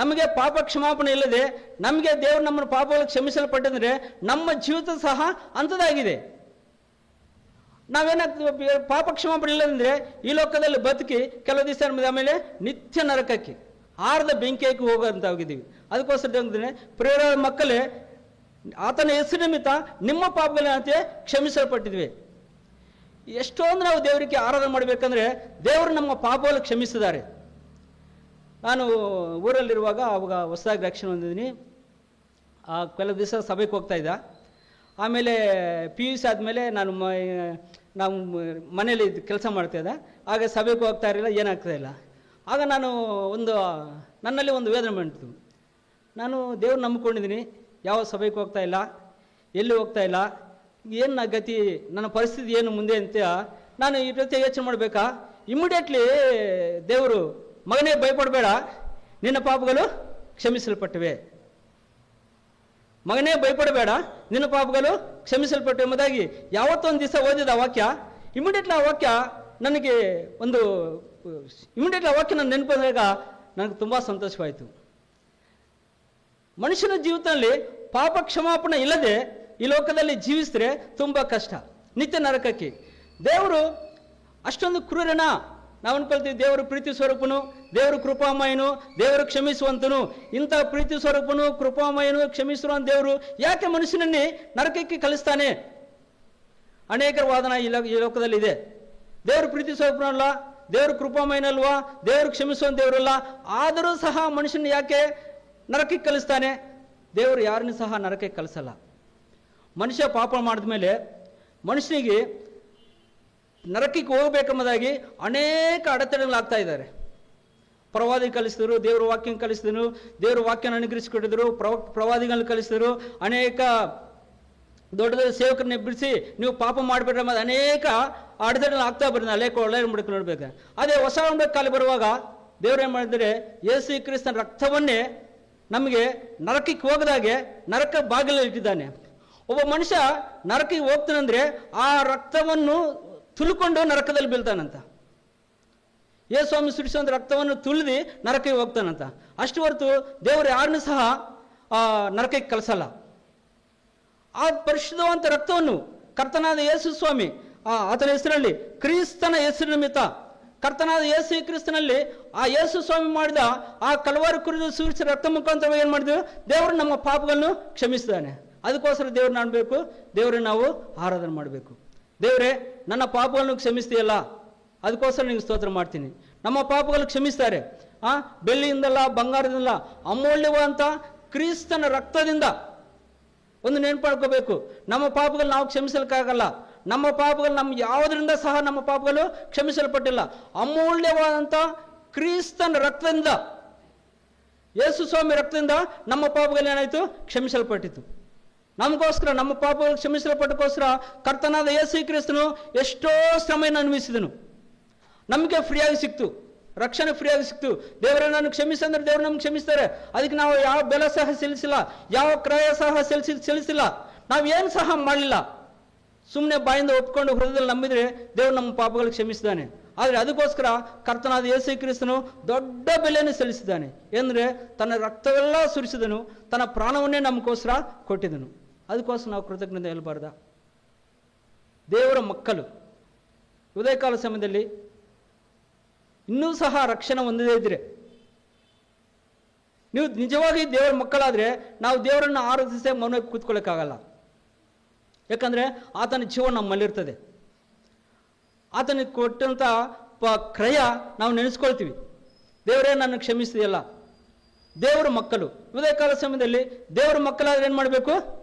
Speaker 1: ನಮಗೆ ಪಾಪ ಕ್ಷಮಾಪಣೆ ಇಲ್ಲದೆ, ನಮಗೆ ದೇವರು ನಮ್ಮನ್ನು ಪಾಪಗಳು ಕ್ಷಮಿಸಲ್ಪಟ್ಟಂದ್ರೆ ನಮ್ಮ ಜೀವಿತ ಸಹ ಅಂಥದ್ದಾಗಿದೆ. ನಾವೇನಾಗ್ತೀವಿ? ಪಾಪ ಕ್ಷಮಾಪಣೆ ಇಲ್ಲದಂದ್ರೆ ಈ ಲೋಕದಲ್ಲಿ ಬದುಕಿ ಕೆಲವು ದಿವಸ ಆಮೇಲೆ ನಿತ್ಯ ನರಕಕ್ಕೆ, ಆರದ ಬೆಂಕಿಯಾಗಿ ಹೋಗೋಂತಾಗಿದ್ದೀವಿ. ಅದಕ್ಕೋಸ್ಕರ ಪ್ರಿಯರ ಮಕ್ಕಳೇ, ಆತನ ಹೆಸರು ನಿಮಿತ್ತ ನಿಮ್ಮ ಪಾಪಗಳಂತೆ ಕ್ಷಮಿಸಲ್ಪಟ್ಟಿದ್ವಿ. ಎಷ್ಟೊಂದು ನಾವು ದೇವರಿಗೆ ಆರಾಧನೆ ಮಾಡಬೇಕಂದ್ರೆ ದೇವರು ನಮ್ಮ ಪಾಪಗಳು ಕ್ಷಮಿಸಿದ್ದಾರೆ. ನಾನು ಊರಲ್ಲಿರುವಾಗ ಅವಾಗ ಹೊಸದಾಗಿ ರಕ್ಷಣೆ ಹೊಂದಿದ್ದೀನಿ. ಕೆಲವು ದಿವಸ ಸಭೆಗೆ ಹೋಗ್ತಾ ಇದ್ದ. ಆಮೇಲೆ PUC ಆದಮೇಲೆ ನಾವು ಮನೇಲಿ ಕೆಲಸ ಮಾಡ್ತಾಯಿದ್ದೆ. ಆಗ ಸಭೆಗೆ ಹೋಗ್ತಾ ಇರಲಿಲ್ಲ, ಏನಾಗ್ತಾಯಿಲ್ಲ. ಆಗ ನನ್ನಲ್ಲಿ ಒಂದು ವೇದನೆ ಬಂತು. ನಾನು ದೇವ್ರು ನಂಬ್ಕೊಂಡಿದ್ದೀನಿ, ಯಾವ ಸಭೆಗೆ ಹೋಗ್ತಾ ಇಲ್ಲ, ಎಲ್ಲಿ ಹೋಗ್ತಾ ಇಲ್ಲ, ಏನು ಗತಿ, ನನ್ನ ಪರಿಸ್ಥಿತಿ ಏನು ಮುಂದೆ ಅಂತ ನಾನು ಈ ರೀತಿ ಯೋಚನೆ ಮಾಡಬೇಕಾ. ಇಮಿಡಿಯೇಟ್ಲಿ ದೇವರು, ಮಗನೇ ಭಯಪಡಬೇಡ, ನಿನ್ನ ಪಾಪಗಳು ಕ್ಷಮಿಸಲ್ಪಟ್ಟಿವೆ, ಮಗನೇ ಭಯಪಡಬೇಡ, ನಿನ್ನ ಪಾಪಗಳು ಕ್ಷಮಿಸಲ್ಪಟ್ಟಿವೆ ಎಂಬುದಾಗಿ ಯಾವತ್ತೊಂದು ದಿವಸ ಓದಿದ ಆ ವಾಕ್ಯ, ಇಮಿಡಿಯೇಟ್ಲಿ ಆ ವಾಕ್ಯ ನನಗೆ ಇಮಿಡಿಯೇಟ್ಲಿ ಆ ವಾಕ್ಯ ನನ್ನ ನೆನಪಾದಾಗ ನನಗೆ ತುಂಬ ಸಂತೋಷವಾಯಿತು. ಮನುಷ್ಯನ ಜೀವಿತದಲ್ಲಿ ಪಾಪ ಕ್ಷಮಾಪಣೆ ಇಲ್ಲದೆ ಈ ಲೋಕದಲ್ಲಿ ಜೀವಿಸಿದ್ರೆ ತುಂಬ ಕಷ್ಟ, ನಿತ್ಯ ನರಕಕ್ಕೆ. ದೇವರು ಅಷ್ಟೊಂದು ಕ್ರೂರನ ನಾವು ಅನ್ಕೊಳ್ತೀವಿ. ದೇವರು ಪ್ರೀತಿ ಸ್ವರೂಪನು, ದೇವರು ಕೃಪಾಮಯನು, ದೇವರು ಕ್ಷಮಿಸುವಂತನು. ಇಂಥ ಪ್ರೀತಿ ಸ್ವರೂಪನು, ಕೃಪಾಮಯನು, ಕ್ಷಮಿಸುವ ದೇವರು ಯಾಕೆ ಮನುಷ್ಯನನ್ನೇ ನರಕಕ್ಕೆ ಕಳಿಸ್ತಾನೆ? ಅನೇಕ ವಾದನ ಈ ಲೋಕದಲ್ಲಿ ಇದೆ. ದೇವರು ಪ್ರೀತಿ ಸ್ವರೂಪನಲ್ಲ, ದೇವರು ಕೃಪಾಮಯನಲ್ವಾ, ದೇವರು ಕ್ಷಮಿಸುವಂತ ದೇವರಲ್ಲ, ಆದರೂ ಸಹ ಮನುಷ್ಯನ ಯಾಕೆ ನರಕಕ್ಕೆ ಕಳಿಸ್ತಾನೆ? ದೇವರು ಯಾರನ್ನೂ ಸಹ ನರಕಕ್ಕೆ ಕಳಿಸಲ್ಲ. ಮನುಷ್ಯ ಪಾಪ ಮಾಡಿದ ಮೇಲೆ ಮನುಷ್ಯನಿಗೆ ನರಕಕ್ಕೆ ಹೋಗಬೇಕೆಂಬುದಾಗಿ ಅನೇಕ ಅಡೆತಡೆಗಳಾಗ್ತಾ ಇದ್ದಾರೆ. ಪ್ರವಾದಿ ಕಲಿಸಿದರು, ದೇವರ ವಾಕ್ಯ ಕಲಿಸಿದನು, ದೇವರ ವಾಕ್ಯನ ಅನುಗ್ರಹಿಸಿಕೊಟ್ಟಿದ್ರು, ಪ್ರವಾದಿಗಳನ್ನ ಕಲಿಸಿದರು, ಅನೇಕ ದೊಡ್ಡ ದೊಡ್ಡ ಸೇವಕರನ್ನ ಎಬ್ಬಿಸಿ ನೀವು ಪಾಪ ಮಾಡಬೇಡ್ರಿ ಮತ್ತು ಅನೇಕ ಅಡೆತಡೆಗಳು ಆಗ್ತಾ ಬರೋದು. ಒಳ್ಳೆ ಮುಡಕ್ಕೆ ನೋಡ್ಬೇಕು. ಅದೇ ಹೊಸ ಕಾಲ ಬರುವಾಗ ದೇವ್ರು ಏನು ಮಾಡಿದರೆ, ಯೇಸು ಕ್ರಿಸ್ತನ ರಕ್ತವನ್ನೇ ನಮಗೆ ನರಕಕ್ಕೆ ಹೋಗದಾಗೆ ನರಕ ಬಾಗಿಲಲ್ಲಿ ಇಟ್ಟಿದ್ದಾನೆ. ಒಬ್ಬ ಮನುಷ್ಯ ನರಕಕ್ಕೆ ಹೋಗ್ತಾನಂದ್ರೆ ಆ ರಕ್ತವನ್ನು ತುಳ್ಕೊಂಡು ನರಕದಲ್ಲಿ ಬೀಳ್ತಾನಂತ. ಯೇಸು ಸ್ವಾಮಿ ಸುರಿಸುವಂಥ ರಕ್ತವನ್ನು ತುಳಿದು ನರಕಕ್ಕೆ ಹೋಗ್ತಾನಂತ. ಅಷ್ಟು ಹೊರತು ದೇವರು ಯಾರನ್ನೂ ಸಹ ನರಕಕ್ಕೆ ಕಳಿಸಲ್ಲ. ಆ ಪರಿಶುದ್ಧವಂತ ರಕ್ತವನ್ನು ಕರ್ತನಾದ ಯೇಸು ಸ್ವಾಮಿ ಆತನ ಹೆಸರಲ್ಲಿ, ಕ್ರಿಸ್ತನ ಹೆಸರಿನ ನಿಮಿತ್ತ ಕರ್ತನಾದ ಯೇಸು ಕ್ರಿಸ್ತನಲ್ಲಿ ಆ ಯೇಸು ಸ್ವಾಮಿ ಮಾಡಿದ ಆ ಕಲ್ವಾರಿ ಕುರಿದು ಸುರಿಸಿದ ರಕ್ತ ಮುಖಾಂತರ ಏನು ಮಾಡಿದ್ವಿ, ದೇವರು ನಮ್ಮ ಪಾಪಗಳನ್ನು ಕ್ಷಮಿಸಿದ್ದಾನೆ. ಅದಕ್ಕೋಸ್ಕರ ದೇವ್ರನ್ನ ಅನ್ಬೇಕು, ದೇವ್ರನ್ನ ನಾವು ಆರಾಧನೆ ಮಾಡಬೇಕು. ದೇವರೇ, ನನ್ನ ಪಾಪಗಳನ್ನು ಕ್ಷಮಿಸ್ತೀಯಲ್ಲ, ಅದಕ್ಕೋಸ್ಕರ ನಿಮಗೆ ಸ್ತೋತ್ರ ಮಾಡ್ತೀನಿ. ನಮ್ಮ ಪಾಪಗಳು ಕ್ಷಮಿಸ್ತಾರೆ. ಬೆಳ್ಳಿಯಿಂದಲ್ಲ, ಬಂಗಾರದಿಂದಲ್ಲ, ಅಮೂಲ್ಯವಾದಂಥ ಕ್ರಿಸ್ತನ ರಕ್ತದಿಂದ. ಒಂದು ನೆನಪಾಡ್ಕೋಬೇಕು, ನಮ್ಮ ಪಾಪಗಳು ನಾವು ಕ್ಷಮಿಸಲಿಕ್ಕಾಗಲ್ಲ. ನಮ್ಮ ಪಾಪಗಳು ಯಾವುದರಿಂದ ಸಹ ನಮ್ಮ ಪಾಪಗಳು ಕ್ಷಮಿಸಲ್ಪಟ್ಟಿಲ್ಲ. ಅಮೂಲ್ಯವಾದಂಥ ಕ್ರಿಸ್ತನ ರಕ್ತದಿಂದ, ಯೇಸು ಸ್ವಾಮಿ ರಕ್ತದಿಂದ ನಮ್ಮ ಪಾಪಗಳು ಏನಾಯಿತು, ಕ್ಷಮಿಸಲ್ಪಟ್ಟಿತು. ನಮಗೋಸ್ಕರ, ನಮ್ಮ ಪಾಪಗಳು ಕ್ಷಮಿಸಲ್ಪಟ್ಟಕ್ಕೋಸ್ಕರ ಕರ್ತನಾದ ಯೇಸು ಕ್ರಿಸ್ತನು ಎಷ್ಟೋ ಶ್ರಮೆಯನ್ನು ಅನುಭವಿಸಿದನು. ನಮಗೆ ಫ್ರೀಯಾಗಿ ಸಿಕ್ತು, ರಕ್ಷಣೆ ಫ್ರೀಯಾಗಿ ಸಿಕ್ತು. ದೇವರೇ ನಾನು ಕ್ಷಮಿಸಂದ್ರೆ ದೇವರು ನಮ್ಗೆ ಕ್ಷಮಿಸ್ತಾರೆ. ಅದಕ್ಕೆ ನಾವು ಯಾವ ಬೆಲೆ ಸಹ ಸಲ್ಲಿಸಿಲ್ಲ, ಯಾವ ಕ್ರಯ ಸಹ ಸಲ್ಲಿಸಿಲ್ಲ, ನಾವೇನು ಸಹ ಮಾಡಲಿಲ್ಲ. ಸುಮ್ಮನೆ ಬಾಯಿಂದ ಒಪ್ಕೊಂಡು ಹೃದಯದಲ್ಲಿ ನಂಬಿದ್ರೆ ದೇವರು ನಮ್ಮ ಪಾಪಗಳು ಕ್ಷಮಿಸಿದ್ದಾನೆ. ಆದರೆ ಅದಕ್ಕೋಸ್ಕರ ಕರ್ತನಾದ ಯೇಸು ಕ್ರಿಸ್ತನು ದೊಡ್ಡ ಬೆಲೆಯನ್ನು ಸಲ್ಲಿಸಿದ್ದಾನೆ. ಅಂದರೆ ತನ್ನ ರಕ್ತವೆಲ್ಲ ಸುರಿಸಿದನು, ತನ್ನ ಪ್ರಾಣವನ್ನೇ ನಮಗೋಸ್ಕರ ಕೊಟ್ಟಿದ್ದನು. ಅದಕ್ಕೋಸ್ಕರ ನಾವು ಕೃತಜ್ಞತೆ ಹೇಳಬಾರ್ದ? ದೇವರ ಮಕ್ಕಳು ಉದಯಕಾಲ ಸಮಯದಲ್ಲಿ ಇನ್ನೂ ಸಹ ರಕ್ಷಣೆ ಹೊಂದದೇ ಇದ್ರೆ, ನೀವು ನಿಜವಾಗಿ ದೇವರ ಮಕ್ಕಳಾದರೆ ನಾವು ದೇವರನ್ನು ಆರಾಧಿಸಿ ಮೌನವಾಗಿ ಕೂತ್ಕೊಳ್ಳೋಕ್ಕಾಗಲ್ಲ. ಯಾಕಂದರೆ ಆತನ ಜೀವ ನಮ್ಮಲ್ಲಿರ್ತದೆ. ಆತನಿಗೆ ಕೊಟ್ಟಂಥ ಕ್ರಯ ನಾವು ನೆನೆಸ್ಕೊಳ್ತೀವಿ. ದೇವರೇ ನನ್ನ ಕ್ಷಮಿಸಿದೆಯಲ್ಲ. ದೇವರ ಮಕ್ಕಳು ಉದಯಕಾಲ ಸಮಯದಲ್ಲಿ ದೇವರ ಮಕ್ಕಳಾದ್ರೆ ಏನು ಮಾಡಬೇಕು?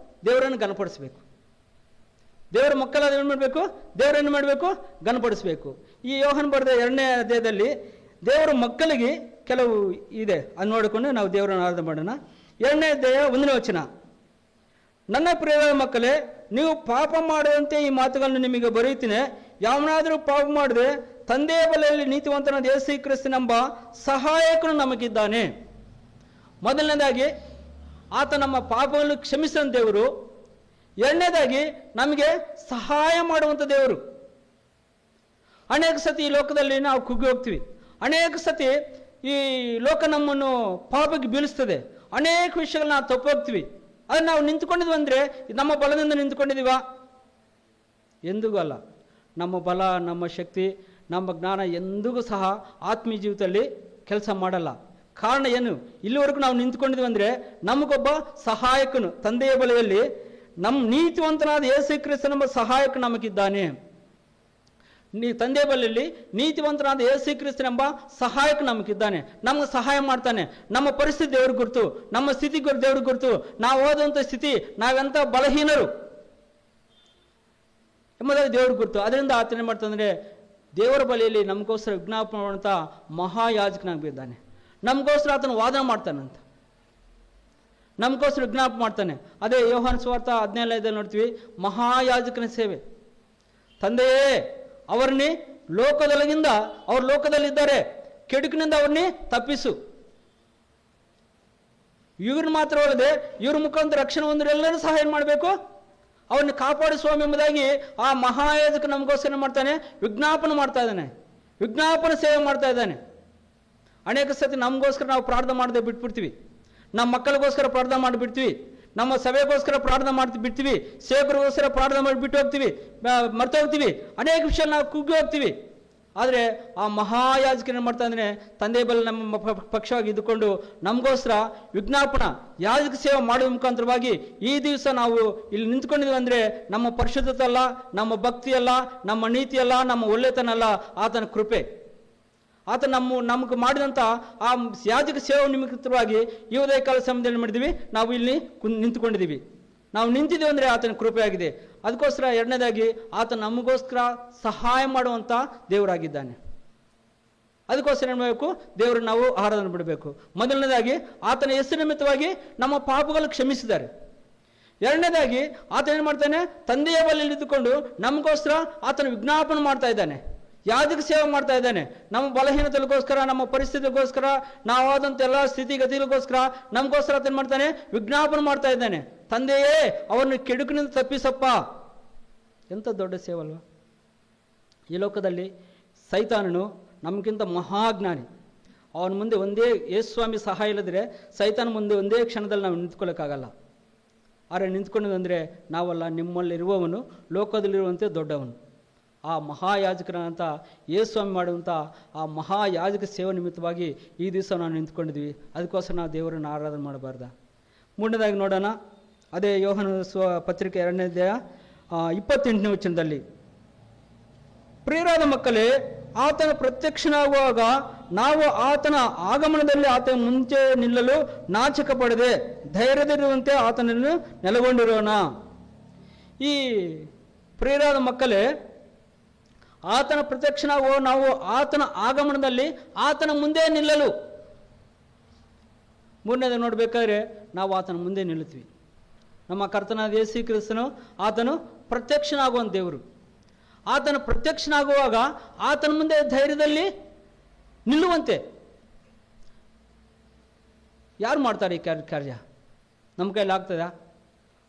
Speaker 1: ದೇವರನ್ನು ಘನಪಡಿಸಬೇಕು. ದೇವರ ಮಕ್ಕಳಾದ್ರೆ ಏನು ಮಾಡಬೇಕು? ದೇವರನ್ನು ಮಾಡಬೇಕು, ಘನಪಡಿಸಬೇಕು. ಈ ಯೋಹನ್ ಬರೆದ 2ನೇ ಅಧ್ಯಾಯದಲ್ಲಿ ದೇವರ ಮಕ್ಕಳಿಗೆ ಕೆಲವು ಇದೆ, ಅದು ನೋಡಿಕೊಂಡು ನಾವು ದೇವರನ್ನು ಆರಾಧನೆ ಮಾಡೋಣ. 2ನೇ ಅಧ್ಯಾಯ 1ನೇ ವಚನ. ನನ್ನ ಪ್ರಿಯ ಮಕ್ಕಳೇ, ನೀವು ಪಾಪ ಮಾಡುವಂತೆ ಈ ಮಾತುಗಳನ್ನು ನಿಮಗೆ ಬರೆಯುತ್ತೇನೆ. ಯಾವನಾದರೂ ಪಾಪ ಮಾಡದೆ ತಂದೆಯ ಬಲೆಯಲ್ಲಿ ನೀತಿವಂತನಾದ ಯೇಸು ಕ್ರಿಸ್ತನೆಂಬ ಸಹಾಯಕನು ನಮಗಿದ್ದಾನೆ. ಮೊದಲನೇದಾಗಿ ಆತ ನಮ್ಮ ಪಾಪಗಳನ್ನು ಕ್ಷಮಿಸಿದ ದೇವರು. 2ನೇದಾಗಿ ನಮಗೆ ಸಹಾಯ ಮಾಡುವಂಥ ದೇವರು. ಅನೇಕ ಸತಿ ಈ ಲೋಕದಲ್ಲಿ ನಾವು ಕುಗ್ಗಿ ಹೋಗ್ತೀವಿ. ಅನೇಕ ಸತಿ ಈ ಲೋಕ ನಮ್ಮನ್ನು ಪಾಪಕ್ಕೆ ಬೀಳಿಸ್ತದೆ. ಅನೇಕ ವಿಷಯಗಳನ್ನ ನಾವು ತಪ್ಪು ಹೋಗ್ತೀವಿ. ಅದನ್ನು ನಾವು ನಿಂತ್ಕೊಂಡಿದ್ವಿ ಅಂದರೆ ನಮ್ಮ ಬಲದಿಂದ ನಿಂತ್ಕೊಂಡಿದ್ದೀವ? ಎಂದಿಗೂ ಅಲ್ಲ. ನಮ್ಮ ಬಲ, ನಮ್ಮ ಶಕ್ತಿ, ನಮ್ಮ ಜ್ಞಾನ ಎಂದಿಗೂ ಸಹ ಆತ್ಮೀಯ ಜೀವಿತದಲ್ಲಿ ಕೆಲಸ ಮಾಡಲ್ಲ. ಕಾರಣ ಏನು? ಇಲ್ಲಿವರೆಗೂ ನಾವು ನಿಂತ್ಕೊಂಡಿದ್ವಿ ಅಂದರೆ ನಮಗೊಬ್ಬ ಸಹಾಯಕನು ತಂದೆಯ ಬಳಿಯಲ್ಲಿ, ನಮ್ಮ ನೀತಿವಂತನಾದ ಯೇಸು ಕ್ರಿಸ್ತನೆಂಬ ಸಹಾಯಕ ನಮಗಿದ್ದಾನೆ. ತಂದೆಯ ಬಳಿಯಲ್ಲಿ ನೀತಿವಂತನಾದ ಯೇಸು ಕ್ರಿಸ್ತನೆಂಬ ಸಹಾಯಕ ನಮಗಿದ್ದಾನೆ. ನಮ್ಗೆ ಸಹಾಯ ಮಾಡ್ತಾನೆ. ನಮ್ಮ ಪರಿಸ್ಥಿತಿ ದೇವ್ರಿಗೆ ಗುರುತು, ನಮ್ಮ ಸ್ಥಿತಿ ದೇವ್ರಿಗೆ ಗುರುತು. ನಾವು ಹೋದಂಥ ಸ್ಥಿತಿ, ನಾವೆಂಥ ಬಲಹೀನರು, ಎಂಬುದಾಗಿ ದೇವ್ರಿಗೆ ಗುರುತು. ಅದರಿಂದ ಆತನ ಏನು ಮಾಡ್ತಾನೆ, ದೇವರ ಬಳಿಯಲ್ಲಿ ನಮಗೋಸ್ಕರ ವಿಜ್ಞಾಪನೆ ಮಾಡುವಂಥ ಮಹಾಯಾಜಕನಾಗಿದ್ದಾನೆ. ನಮಗೋಸ್ಕರ ಆತನ ವಾದನ ಮಾಡ್ತಾನಂತ, ನಮಗೋಸ್ಕರ ವಿಜ್ಞಾಪನೆ ಮಾಡ್ತಾನೆ. ಅದೇ ಯೋಹಾನ ಸುವಾರ್ತೆ 17 ನೋಡ್ತೀವಿ, ಮಹಾಯಾಜಕನ ಸೇವೆ. ತಂದೆಯೇ, ಅವರನ್ನೇ ಲೋಕದೊಳಗಿಂದ, ಅವ್ರು ಲೋಕದಲ್ಲಿದ್ದಾರೆ, ಕೆಡುಕಿನಿಂದ ಅವ್ರನ್ನೇ ತಪ್ಪಿಸು. ಇವ್ರನ್ನ ಮಾತ್ರ ಅಲ್ಲದೆ ಇವ್ರ ಮುಖಾಂತರ ರಕ್ಷಣೆ ಹೊಂದಿರೋ ಎಲ್ಲರೂ ಸಹಾಯ ಮಾಡಬೇಕು, ಅವನ್ನ ಕಾಪಾಡಿಸುವ ಎಂಬುದಾಗಿ ಆ ಮಹಾಯಾಜಕ ನಮಗೋಸ್ಕರ ಮಾಡ್ತಾನೆ, ವಿಜ್ಞಾಪನೆ ಮಾಡ್ತಾ ಇದ್ದಾನೆ, ವಿಜ್ಞಾಪನೆ ಸೇವೆ ಮಾಡ್ತಾ ಇದ್ದಾನೆ. ಅನೇಕ ಸತಿ ನಮಗೋಸ್ಕರ ನಾವು ಪ್ರಾರ್ಥನೆ ಮಾಡದೆ ಬಿಟ್ಬಿಡ್ತೀವಿ, ನಮ್ಮ ಮಕ್ಕಳಿಗೋಸ್ಕರ ಪ್ರಾರ್ಥನೆ ಮಾಡಿಬಿಡ್ತೀವಿ, ನಮ್ಮ ಸಭೆಗೋಸ್ಕರ ಪ್ರಾರ್ಥನೆ ಮಾಡ್ತಿ ಬಿಡ್ತೀವಿ, ಸೇವಕರಿಗೋಸ್ಕರ ಪ್ರಾರ್ಥನೆ ಮಾಡಿ ಬಿಟ್ಟು ಹೋಗ್ತೀವಿ, ಮರ್ತು ಹೋಗ್ತೀವಿ, ಅನೇಕ ವಿಷಯ ನಾವು ಕುಗ್ಗಿ ಹೋಗ್ತೀವಿ. ಆದರೆ ಆ ಮಹಾಯಾಜಕ ಏನು ಮಾಡ್ತಾ ಅಂದರೆ, ತಂದೆ ಬಳಿ ನಮ್ಮ ಪಕ್ಷವಾಗಿ ಇದ್ದುಕೊಂಡು ನಮಗೋಸ್ಕರ ವಿಜ್ಞಾಪನ ಯಾಜಕ ಸೇವೆ ಮಾಡುವ ಮುಖಾಂತರವಾಗಿ ಈ ದಿವಸ ನಾವು ಇಲ್ಲಿ ನಿಂತ್ಕೊಂಡಿದ್ದೀವಿ ಅಂದರೆ ನಮ್ಮ ಪರಿಶುದ್ಧತೆ ಅಲ್ಲ, ನಮ್ಮ ಭಕ್ತಿ ಅಲ್ಲ, ನಮ್ಮ ನೀತಿ ಅಲ್ಲ, ನಮ್ಮ ಒಳ್ಳೆತನ ಅಲ್ಲ, ಆತನ ಕೃಪೆ. ಆತ ನಮಗೆ ಮಾಡಿದಂಥ ಆ ಯಾಜಕ ಸೇವೆ ನಿಮಿತ್ತವಾಗಿ ಈ ಉದಯ ಕಾಲ ಸಮಯದಲ್ಲಿ ಮಾಡಿದ್ದೀವಿ, ನಾವು ಇಲ್ಲಿ ನಿಂತ್ಕೊಂಡಿದ್ದೀವಿ. ನಾವು ನಿಂತಿದ್ದೀವಿ ಅಂದರೆ ಆತನ ಕೃಪೆ ಆಗಿದೆ. ಅದಕ್ಕೋಸ್ಕರ ಎರಡನೇದಾಗಿ ಆತ ನಮಗೋಸ್ಕರ ಸಹಾಯ ಮಾಡುವಂಥ ದೇವರಾಗಿದ್ದಾನೆ. ಅದಕ್ಕೋಸ್ಕರ ಏನು ಮಾಡಬೇಕು, ದೇವರನ್ನು ನಾವು ಆರಾಧನೆ ಬಿಡಬೇಕು. ಮೊದಲನೇದಾಗಿ ಆತನ ಹೆಸರು ನಿಮಿತ್ತವಾಗಿ ನಮ್ಮ ಪಾಪಗಳು ಕ್ಷಮಿಸಿದ್ದಾರೆ. ಎರಡನೇದಾಗಿ ಆತ ಏನು ಮಾಡ್ತಾನೆ, ತಂದೆಯ ಬಳಿ ಇದ್ದುಕೊಂಡು ನಮಗೋಸ್ಕರ ಆತನ ವಿಜ್ಞಾಪನೆ ಮಾಡ್ತಾ ಇದ್ದಾನೆ, ಯಾಜಕ ಸೇವೆ ಮಾಡ್ತಾ ಇದ್ದಾನೆ. ನಮ್ಮ ಬಲಹೀನತೆಗೋಸ್ಕರ, ನಮ್ಮ ಪರಿಸ್ಥಿತಿಗೋಸ್ಕರ, ನಾವಾದಂಥ ಎಲ್ಲ ಸ್ಥಿತಿಗತಿಗಳಿಗೋಸ್ಕರ ನಮಗೋಸ್ಕರ ಆತನ ಮಾಡ್ತಾನೆ, ವಿಜ್ಞಾಪನೆ ಮಾಡ್ತಾ ಇದ್ದಾನೆ. ತಂದೆಯೇ, ಅವರನ್ನು ಕೆಡುಕಿನಿಂದ ತಪ್ಪಿಸಪ್ಪ. ಎಂಥ ದೊಡ್ಡ ಸೇವೆ ಅಲ್ವಾ. ಈ ಲೋಕದಲ್ಲಿ ಸೈತಾನನು ನಮಗಿಂತ ಮಹಾಜ್ಞಾನಿ. ಅವನ ಮುಂದೆ ಒಂದೇ ಯೇಸುಸ್ವಾಮಿ ಸಹಾಯ ಇಲ್ಲದ್ರೆ ಸೈತಾನ ಮುಂದೆ ಒಂದೇ ಕ್ಷಣದಲ್ಲಿ ನಾವು ನಿಂತ್ಕೊಳ್ಳೋಕ್ಕಾಗಲ್ಲ. ಆದರೆ ನಿಂತ್ಕೊಂಡಿದ್ದಂದರೆ ನಾವಲ್ಲ, ನಿಮ್ಮಲ್ಲಿರುವವನು ಲೋಕದಲ್ಲಿರುವಂತೆ ದೊಡ್ಡವನು. ಆ ಮಹಾಯಾಜಕರಂತ ಯೇಸುಸ್ವಾಮಿ ಮಾಡುವಂಥ ಆ ಮಹಾಯಾಜಕ ಸೇವೆ ನಿಮಿತ್ತವಾಗಿ ಈ ದಿವಸ ನಾವು ನಿಂತ್ಕೊಂಡಿದ್ವಿ. ಅದಕ್ಕೋಸ್ಕರ ನಾವು ದೇವರನ್ನು ಆರಾಧನೆ ಮಾಡಬಾರ್ದ. ಮೂರನೇದಾಗಿ ನೋಡೋಣ, ಅದೇ ಯೋಹಾನ ಪತ್ರಿಕೆ 2ನೇ ಅಧ್ಯಾಯ 28ನೇ ವಚನದಲ್ಲಿ, ಪ್ರಿಯರಾದ ಮಕ್ಕಳೇ, ಆತನ ಪ್ರತ್ಯಕ್ಷನಾಗುವಾಗ ನಾವು ಆತನ ಆಗಮನದಲ್ಲಿ ಆತನ ಮುಂಚೆ ನಿಲ್ಲಲು ನಾಚಿಕ ಪಡದೆ ಧೈರ್ಯದಿರುವಂತೆ ಆತನನ್ನು ನೆಲೆಗೊಂಡಿರೋಣ. ಈ ಪ್ರಿಯರಾದ ಮಕ್ಕಳೇ, ಆತನ ಪ್ರತ್ಯಕ್ಷನಾಗುವ ನಾವು ಆತನ ಆಗಮನದಲ್ಲಿ ಆತನ ಮುಂದೆ ನಿಲ್ಲಲು. ಮೂರನೇದು ನೋಡಬೇಕಾದ್ರೆ ನಾವು ಆತನ ಮುಂದೆ ನಿಲ್ಲುತ್ತೀವಿ. ನಮ್ಮ ಕರ್ತನಾದ ಯೇಸು ಕ್ರಿಸ್ತನು ಆತನು ಪ್ರತ್ಯಕ್ಷನಾಗುವಂಥ ದೇವರು. ಆತನ ಪ್ರತ್ಯಕ್ಷನಾಗುವಾಗ ಆತನ ಮುಂದೆ ಧೈರ್ಯದಲ್ಲಿ ನಿಲ್ಲುವಂತೆ ಯಾರು ಮಾಡ್ತಾರೆ ಈ ಕಾರ್ಯ? ನಮ್ಮ ಕೈಯಲ್ಲಿ ಆಗ್ತದಾ?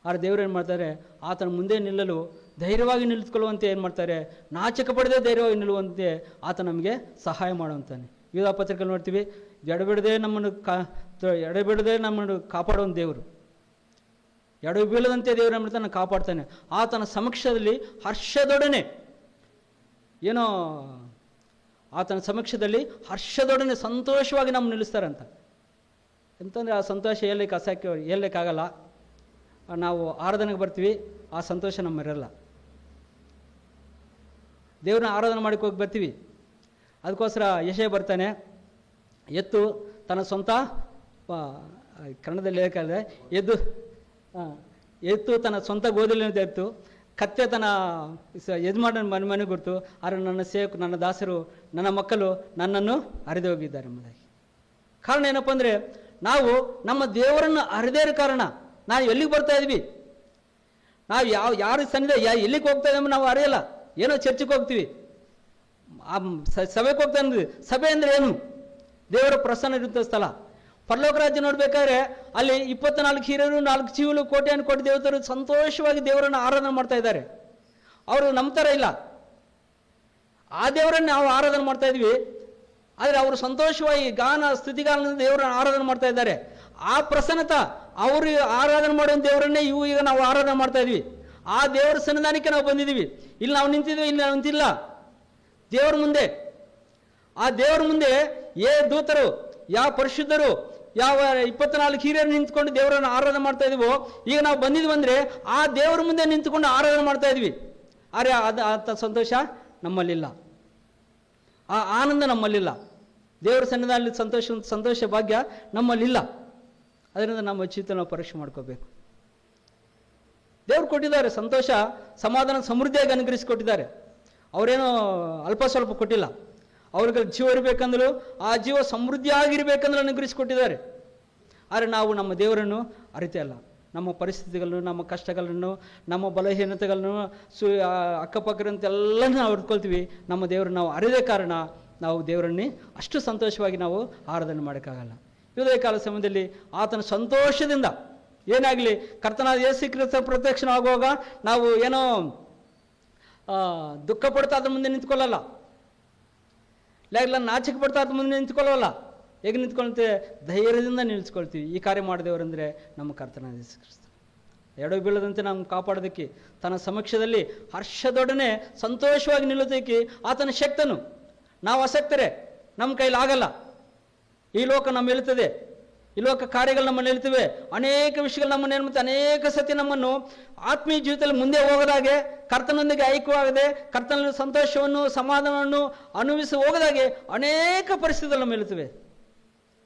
Speaker 1: ಆದ್ರೆ ದೇವರು ಏನು ಮಾಡ್ತಾರೆ, ಆತನ ಮುಂದೆ ನಿಲ್ಲಲು ಧೈರ್ಯವಾಗಿ ನಿಲ್ಲಿಸ್ಕೊಳ್ಳುವಂತೆ ಏನು ಮಾಡ್ತಾರೆ, ನಾಚಿಕ ಪಡೆದೇ ಧೈರ್ಯವಾಗಿ ನಿಲ್ಲುವಂತೆ ಆತ ನಮಗೆ ಸಹಾಯ ಮಾಡುವಂತಾನೆ. ಯೂದ ಪತ್ರಿಕೆ ನೋಡ್ತೀವಿ, ಎಡಬಿಡದೆ ನಮ್ಮನ್ನು ಕಾಪಾಡುವಂಥ ದೇವರು, ಎಡವು ಬೀಳದಂತೆ ದೇವರು ಮಾಡ್ತಾನೆ, ಕಾಪಾಡ್ತಾನೆ. ಆತನ ಸಮಕ್ಷದಲ್ಲಿ ಹರ್ಷದೊಡನೆ ಆತನ ಸಮಕ್ಷದಲ್ಲಿ ಹರ್ಷದೊಡನೆ ಸಂತೋಷವಾಗಿ ನಮ್ಮ ನಿಲ್ಲಿಸ್ತಾರಂತ. ಎಂತಂದರೆ ಆ ಸಂತೋಷ ಹೇಳಲಿಕ್ಕಾಗಲ್ಲ. ನಾವು ಆರಾಧನೆಗೆ ಬರ್ತೀವಿ, ಆ ಸಂತೋಷ ನಮ್ಮರಲ್ಲ. ದೇವ್ರನ್ನ ಆರಾಧನೆ ಮಾಡಕ್ಕೆ ಹೋಗಿ ಬರ್ತೀವಿ. ಅದಕ್ಕೋಸ್ಕರ ಯಶೆ ಬರ್ತಾನೆ, ಎತ್ತು ತನ್ನ ಸ್ವಂತ ಕನ್ನಡದಲ್ಲಿ ಹೇಳಕ್ಕಾದ್ರೆ ಎತ್ತು ತನ್ನ ಸ್ವಂತ ಗೋದಲಿನ ಎತ್ತು, ಕತ್ತೆ ತನ್ನ ಯಜಮಾನನ ಮನೆ ಗುರ್ತು. ಆದರೆ ನನ್ನ ಸೇವಕರು, ನನ್ನ ದಾಸರು, ನನ್ನ ಮಕ್ಕಳು ನನ್ನನ್ನು ಅರಿದು ಹೋಗಿದ್ದಾರೆ ಎಂಬುದಾಗಿ. ಕಾರಣ ಏನಪ್ಪ ಅಂದರೆ, ನಾವು ನಮ್ಮ ದೇವರನ್ನು ಅರಿದೇ ಇರೋ ಕಾರಣ ನಾವು ಎಲ್ಲಿಗೆ ಬರ್ತಾ ಇದ್ವಿ, ನಾವು ಯಾರ ಸನ್ನಿಧ ಎಲ್ಲಿಗೆ ಹೋಗ್ತಾ ಇದ್ದೀವಿ ನಾವು ಅರಿಯಲ್ಲ. ಏನೋ ಚರ್ಚಿಗೆ ಹೋಗ್ತೀವಿ, ಸಭೆಗೆ ಹೋಗ್ತಾ ಇದ್ವಿ. ಸಭೆ ಅಂದರೆ ಏನು? ದೇವರ ಪ್ರಸನ್ನ ಇರುವಂಥ ಸ್ಥಳ. ಪರಲೋಕ ರಾಜ್ಯ ನೋಡ್ಬೇಕಾದ್ರೆ ಅಲ್ಲಿ 24 ಹಿರಿಯರು, 4 ಚೀವಲು, ಕೋಟ್ಯಾನು ಕೋಟಿ ದೇವತರು ಸಂತೋಷವಾಗಿ ದೇವರನ್ನು ಆರಾಧನೆ ಮಾಡ್ತಾ ಇದ್ದಾರೆ. ಅವರು ನಮ್ಮ ಥರ ಇಲ್ಲ. ಆ ದೇವರನ್ನು ನಾವು ಆರಾಧನೆ ಮಾಡ್ತಾ ಇದ್ವಿ, ಆದರೆ ಅವರು ಸಂತೋಷವಾಗಿ ಗಾನ ಸ್ತುತಿಗಾನದಿಂದ ದೇವರನ್ನು ಆರಾಧನೆ ಮಾಡ್ತಾ ಇದ್ದಾರೆ. ಆ ಪ್ರಸನ್ನತ, ಅವರು ಆರಾಧನೆ ಮಾಡುವ ದೇವರನ್ನೇ ಈಗ ನಾವು ಆರಾಧನೆ ಮಾಡ್ತಾ ಇದ್ವಿ. ಆ ದೇವರ ಸನ್ನಿಧಾನಕ್ಕೆ ನಾವು ಬಂದಿದ್ದೀವಿ. ಇಲ್ಲಿ ನಾವು ನಿಂತಿದ್ವಿ, ಇಲ್ಲಿ ನಾವು ನಿಂತಿಲ್ಲ. ದೇವರ ಮುಂದೆ, ಆ ದೇವರ ಮುಂದೆ ದೂತರು, ಯಾವ ಪರಿಶುದ್ಧರು, ಯಾವ 24 ಹಿರಿಯರು ನಿಂತ್ಕೊಂಡು ದೇವರನ್ನು ಆರಾಧನೆ ಮಾಡ್ತಾ ಇದೀವೋ, ಈಗ ನಾವು ಬಂದಿದ್ವಿ ಅಂದರೆ ಆ ದೇವರ ಮುಂದೆ ನಿಂತ್ಕೊಂಡು ಆರಾಧನೆ ಮಾಡ್ತಾ ಇದ್ವಿ. ಆದರೆ ಆ ಸಂತೋಷ ನಮ್ಮಲ್ಲಿಲ್ಲ, ಆ ಆನಂದ ನಮ್ಮಲ್ಲಿಲ್ಲ. ದೇವರ ಸನ್ನಿಧಾನದಲ್ಲಿ ಸಂತೋಷ ಭಾಗ್ಯ ನಮ್ಮಲ್ಲಿಲ್ಲ. ಅದರಿಂದ ನಮ್ಮ ಚಿತ್ತ ನಾವು ಪರೀಕ್ಷೆ ಮಾಡ್ಕೋಬೇಕು. ದೇವ್ರು ಕೊಟ್ಟಿದ್ದಾರೆ, ಸಂತೋಷ ಸಮಾಧಾನ ಸಮೃದ್ಧಿಯಾಗಿ ಅನುಗ್ರಹಿಸಿಕೊಟ್ಟಿದ್ದಾರೆ. ಅವರೇನೋ ಅಲ್ಪ ಸ್ವಲ್ಪ ಕೊಟ್ಟಿಲ್ಲ. ಅವ್ರಿಗೆ ಜೀವ ಇರಬೇಕಂದ್ರೂ ಆ ಜೀವ ಸಮೃದ್ಧಿಯಾಗಿರ್ಬೇಕಂದ್ರೆ ಅನುಗ್ರಹಿಸಿಕೊಟ್ಟಿದ್ದಾರೆ. ಆದರೆ ನಾವು ನಮ್ಮ ದೇವರನ್ನು ಅರಿತೇ ಅಲ್ಲ. ನಮ್ಮ ಪರಿಸ್ಥಿತಿಗಳನ್ನು, ನಮ್ಮ ಕಷ್ಟಗಳನ್ನು, ನಮ್ಮ ಬಲಹೀನತೆಗಳನ್ನು, ಅಕ್ಕಪಕ್ಕದಂತೆಲ್ಲ ನಾವು ಅರ್ಕೊಳ್ತೀವಿ. ನಮ್ಮ ದೇವರನ್ನು ನಾವು ಅರಿದೇ ಕಾರಣ ನಾವು ದೇವರನ್ನೇ ಅಷ್ಟು ಸಂತೋಷವಾಗಿ ನಾವು ಆರಾಧನೆ ಮಾಡೋಕ್ಕಾಗಲ್ಲ. ಇದೇ ಕಾಲ ಸಮಯದಲ್ಲಿ ಆತನ ಸಂತೋಷದಿಂದ ಏನಾಗಲಿ, ಕರ್ತನಾದ ಯೇಸು ಕ್ರಿಸ್ತ ಪ್ರತ್ಯಕ್ಷನಾಗುವಾಗ ನಾವು ಏನೋ ದುಃಖ ಪಡ್ತಾ ಅದ್ರ ಮುಂದೆ ನಿಂತ್ಕೊಳ್ಳಲ್ಲ, ಇಲ್ಲ ನಾಚಿಕೆ ಪಡ್ತಾ ಅದ್ರ ಮುಂದೆ ನಿಂತ್ಕೊಳ್ಳಲ್ಲ. ಹೇಗೆ ನಿಂತ್ಕೊಳ್ತೇವೆ? ಧೈರ್ಯದಿಂದ ನಿಲ್ಲಿಸ್ಕೊಳ್ತೀವಿ. ಈ ಕಾರ್ಯ ಮಾಡಿದವರಂದರೆ ನಮ್ಮ ಕರ್ತನಾದ ಯೇಸು ಕ್ರಿಸ್ತ. ಎಡವಿ ಬೀಳದಂತೆ ನಾವು ಕಾಪಾಡೋದಕ್ಕೆ ತನ್ನ ಸಮಕ್ಷದಲ್ಲಿ ಹರ್ಷದೊಡನೆ ಸಂತೋಷವಾಗಿ ನಿಲ್ಲೋದಕ್ಕೆ ಆತನ ಶಕ್ತನು. ನಾವು ಅಸಕ್ತರೆ, ನಮ್ಮ ಕೈಲಾಗಲ್ಲ. ಈ ಲೋಕ ನಮ್ಮ ಎಳುತ್ತದೆ, ಈ ಲೋಕ ಕಾರ್ಯಗಳು ನಮ್ಮನ್ನು ಎಳ್ತವೆ. ಅನೇಕ ವಿಷಯಗಳು ನಮ್ಮನ್ನು ಮತ್ತು ಅನೇಕ ಸತಿ ನಮ್ಮನ್ನು ಆತ್ಮೀಯ ಜೀವಿತದಲ್ಲಿ ಮುಂದೆ ಹೋಗದಾಗೆ, ಕರ್ತನೊಂದಿಗೆ ಐಕ್ಯವಾಗದೆ, ಕರ್ತನ ಸಂತೋಷವನ್ನು ಸಮಾಧಾನವನ್ನು ಅನುಭವಿಸಿ ಹೋಗದಾಗೆ ಅನೇಕ ಪರಿಸ್ಥಿತಿಗಳು ನಮ್ಮ ಎಳುತ್ತವೆ.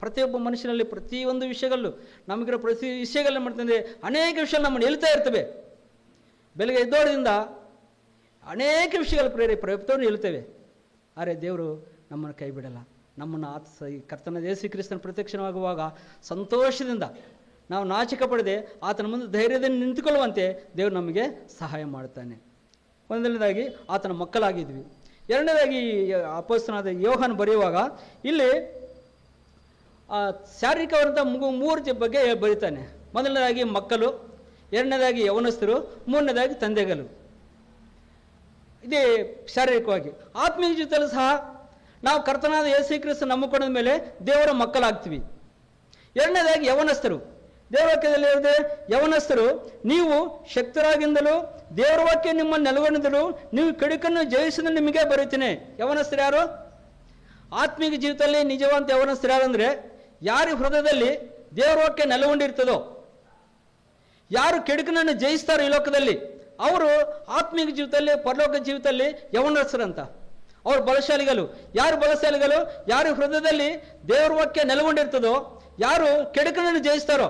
Speaker 1: ಪ್ರತಿಯೊಬ್ಬ ಮನುಷ್ಯನಲ್ಲಿ ಪ್ರತಿಯೊಂದು ವಿಷಯಗಳು ನಮಗಿರೋ ಪ್ರತಿ ವಿಷಯಗಳನ್ನ ಮಾಡ್ತಂದರೆ ಅನೇಕ ವಿಷಯಗಳು ನಮ್ಮನ್ನು ಎಳ್ತಾ ಇರ್ತವೆ. ಬೆಳಗ್ಗೆ ಎದ್ದೋಳದಿಂದ ಅನೇಕ ವಿಷಯಗಳು ಪ್ರಯತ್ನವನ್ನು ಎಳುತ್ತೇವೆ. ಆದರೆ ದೇವರು ನಮ್ಮನ್ನು ಕೈ ಬಿಡಲ್ಲ. ನಮ್ಮನ್ನು ಕರ್ತನ ಯೇಸು ಕ್ರಿಸ್ತನ ಪ್ರತ್ಯಕ್ಷವಾಗುವಾಗ ಸಂತೋಷದಿಂದ ನಾವು ನಾಚಿಕೆ ಪಡದೆ ಆತನ ಮುಂದೆ ಧೈರ್ಯದಿಂದ ನಿಂತುಕೊಳ್ಳುವಂತೆ ದೇವರು ನಮಗೆ ಸಹಾಯ ಮಾಡುತ್ತಾನೆ. ಒಂದನೇದಾಗಿ ಆತನ ಮಕ್ಕಳಾಗಿದ್ವಿ. ಎರಡನೇದಾಗಿ ಅಪೊಸ್ತಲನಾದ ಯೋಹಾನ ಬರೆಯುವಾಗ ಇಲ್ಲಿ ಶಾರೀರಿಕವಾದಂಥ ಮೂರು ಬಗ್ಗೆ ಬರೀತಾನೆ. ಮೊದಲನೇದಾಗಿ ಮಕ್ಕಳು, ಎರಡನೇದಾಗಿ ಯವನಸ್ಥರು, ಮೂರನೇದಾಗಿ ತಂದೆಗಳು. ಇದೇ ಶಾರೀರಿಕವಾಗಿ. ಆತ್ಮೀಯ ಜೀವಿತದಲ್ಲೂ ಸಹ ನಾವು ಕರ್ತನಾದ ಯೇಸು ಕ್ರಿಸ್ತ ನಂಬಿಕೊಂಡ ಮೇಲೆ ದೇವರ ಮಕ್ಕಳಾಗ್ತೀವಿ. ಎರಡನೇದಾಗಿ ಯವನಸ್ಥರು. ದೇವರ ವಾಕ್ಯದಲ್ಲಿ ಹೇಳಿದೆ, ಯವನಸ್ಥರು ನೀವು ಶಕ್ತರಾಗಿಂದಲೂ ದೇವರ ವಾಕ್ಯ ನಿಮ್ಮನ್ನು ನೆಲಗೊಂಡಿದ್ದರು ನೀವು ಕೆಡುಕನ್ನು ಜಯಿಸಿದ ನಿಮಗೆ ಬರುತ್ತೇನೆ. ಯವನಸ್ಥರು ಯಾರು? ಆತ್ಮೀಯ ಜೀವಿತದಲ್ಲಿ ನಿಜವಂತ ಯವನಸ್ಥರು ಯಾರಂದರೆ ಯಾರು ಹೃದಯದಲ್ಲಿ ದೇವರ ವಾಕ್ಯ ನೆಲಗೊಂಡಿರ್ತದೋ, ಯಾರು ಕೆಡುಕನನ್ನು ಜಯಿಸ್ತಾರೋ ಈ ಲೋಕದಲ್ಲಿ, ಅವರು ಆತ್ಮೀಯ ಜೀವಿತದಲ್ಲಿ, ಪರಲೋಕ ಜೀವಿತದಲ್ಲಿ ಯವನಸ್ಥರಂತ. ಅವರು ಬಲಶಾಲಿಗಳು. ಯಾರು ಬಲಶಾಲಿಗಳು? ಯಾರು ಹೃದಯದಲ್ಲಿ ದೇವರ ವಾಕ್ಯ ನೆಲಗೊಂಡಿರ್ತದೋ, ಯಾರು ಕೆಡುಕನನ್ನು ಜಯಿಸ್ತಾರೋ,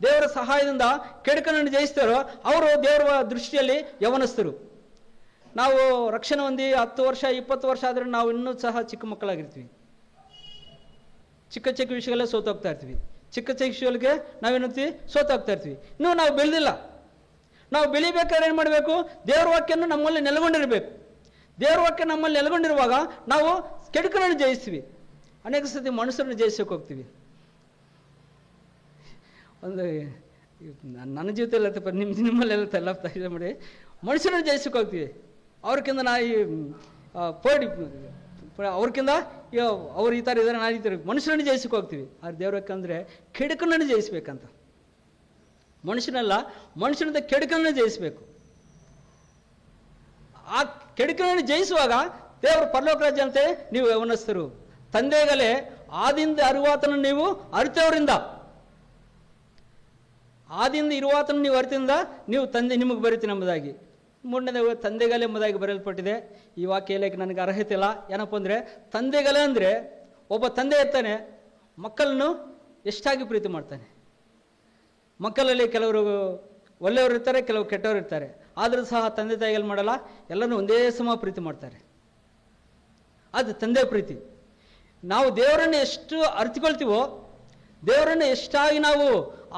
Speaker 1: ದೇವರ ಸಹಾಯದಿಂದ ಕೆಡುಕನನ್ನು ಜಯಿಸ್ತಾರೋ ಅವರು ದೇವರ ದೃಷ್ಟಿಯಲ್ಲಿ ಯವನಸ್ಥರು. ನಾವು ರಕ್ಷಣೆ ಹೊಂದಿ 10 ವರ್ಷ 20 ವರ್ಷ ಆದರೆ ನಾವು ಇನ್ನೂ ಸಹ ಚಿಕ್ಕ ಮಕ್ಕಳಾಗಿರ್ತೀವಿ. ಚಿಕ್ಕ ಚಿಕ್ಕ ವಿಷಯಗಳೇ ಸೋತೋಗ್ತಾ ಇರ್ತೀವಿ. ಚಿಕ್ಕ ಚಿಕ್ಕ ವಿಷಯಗಳಿಗೆ ನಾವೇನಂತೀವಿ? ಸೋತೋಗ್ತಾ ಇರ್ತೀವಿ. ಇನ್ನೂ ನಾವು ಬೆಳೆದಿಲ್ಲ. ನಾವು ಬೆಳಿಬೇಕಾದ್ರೆ ಏನು ಮಾಡಬೇಕು? ದೇವರ ವಾಕ್ಯವನ್ನು ನಮ್ಮಲ್ಲಿ ನೆಲೆಗೊಂಡಿರಬೇಕು. ದೇವರ ವಾಕ್ಯ ನಮ್ಮಲ್ಲಿ ನೆಲೆಗೊಂಡಿರುವಾಗ ನಾವು ಕೆಡುಕನನ್ನು ಜಯಿಸ್ತೀವಿ. ಅನೇಕ ಸತಿ ಮನುಷ್ಯರನ್ನು ಜಯಿಸೋಕೆ ಹೋಗ್ತೀವಿ. ಒಂದು ನನ್ನ ಜೀವಿತದಲ್ಲಿ ಇರ್ತಪ್ಪ, ನಿಮ್ಮಲ್ಲೆಲ್ಲ ಎಲ್ಲ ಮಾಡಿ ಮನುಷ್ಯರನ್ನು ಜಯಿಸೋಕೆ ಹೋಗ್ತೀವಿ. ಅವ್ರಕ್ಕಿಂತ ನಾ ಈ ಅವ್ರಕ್ಕಿಂತ ಅವ್ರು ಈ ಥರ ಇದ್ದಾರೆ, ನಾನು ಈ ಥರ ಮನುಷ್ಯರನ್ನು ಜಯಿಸೋಕೆ ಹೋಗ್ತೀವಿ. ಆದ್ರೆ ದೇವ್ರ ಯಾಕಂದರೆ ಕೆಡುಕನನ್ನು ಜಯಿಸ್ಬೇಕಂತ. ಮನುಷ್ಯನಲ್ಲ, ಮನುಷ್ಯನಿಂದ ಕೆಡುಕನನ್ನು ಜಯಿಸಬೇಕು. ಆ ಕೆಡುಕನನ್ನು ಜಯಿಸುವಾಗ ದೇವರು ಪರಲೋಕ ರಾಜ್ಯ ಅಂತೆ ನೀವು ಯವನಸ್ಥರು, ತಂದೆಗಳೇ ಆದಿಂದ ಅರಿವಾತನ ನೀವು ಅರಿತವರಿಂದ, ಆದಿಂದ ಇರುವಾತನ ನೀವು ಅರಿತಿಂದ ನೀವು ತಂದೆ ನಿಮಗೆ ಬರೀತೀನಿ ಎಂಬುದಾಗಿ. ಮೂರನೇದ ತಂದೆಗಳೇ ಎಂಬುದಾಗಿ ಬರೆಯಲ್ಪಟ್ಟಿದೆ. ಈ ವಾಕ್ಯ ಹೇಳಕ್ಕೆ ನನಗೆ ಅರ್ಹತೆ ಇಲ್ಲ. ಏನಪ್ಪ ಅಂದರೆ ತಂದೆಗಳೇ ಅಂದರೆ ಒಬ್ಬ ತಂದೆ ಇರ್ತಾನೆ, ಮಕ್ಕಳನ್ನು ಎಷ್ಟಾಗಿ ಪ್ರೀತಿ ಮಾಡ್ತಾನೆ. ಮಕ್ಕಳಲ್ಲಿ ಕೆಲವರು ಒಳ್ಳೆಯವರು ಇರ್ತಾರೆ, ಕೆಲವರು ಕೆಟ್ಟವರು ಇರ್ತಾರೆ. ಆದರೂ ಸಹ ತಂದೆ ತಾಯಿಗಳು ಮಾಡಲ್ಲ, ಎಲ್ಲರೂ ಒಂದೇ ಸಮ ಪ್ರೀತಿ ಮಾಡ್ತಾರೆ. ಅದು ತಂದೆ ಪ್ರೀತಿ. ನಾವು ದೇವರನ್ನು ಎಷ್ಟು ಅರಿತುಕೊಳ್ತೀವೋ, ದೇವರನ್ನು ಎಷ್ಟಾಗಿ ನಾವು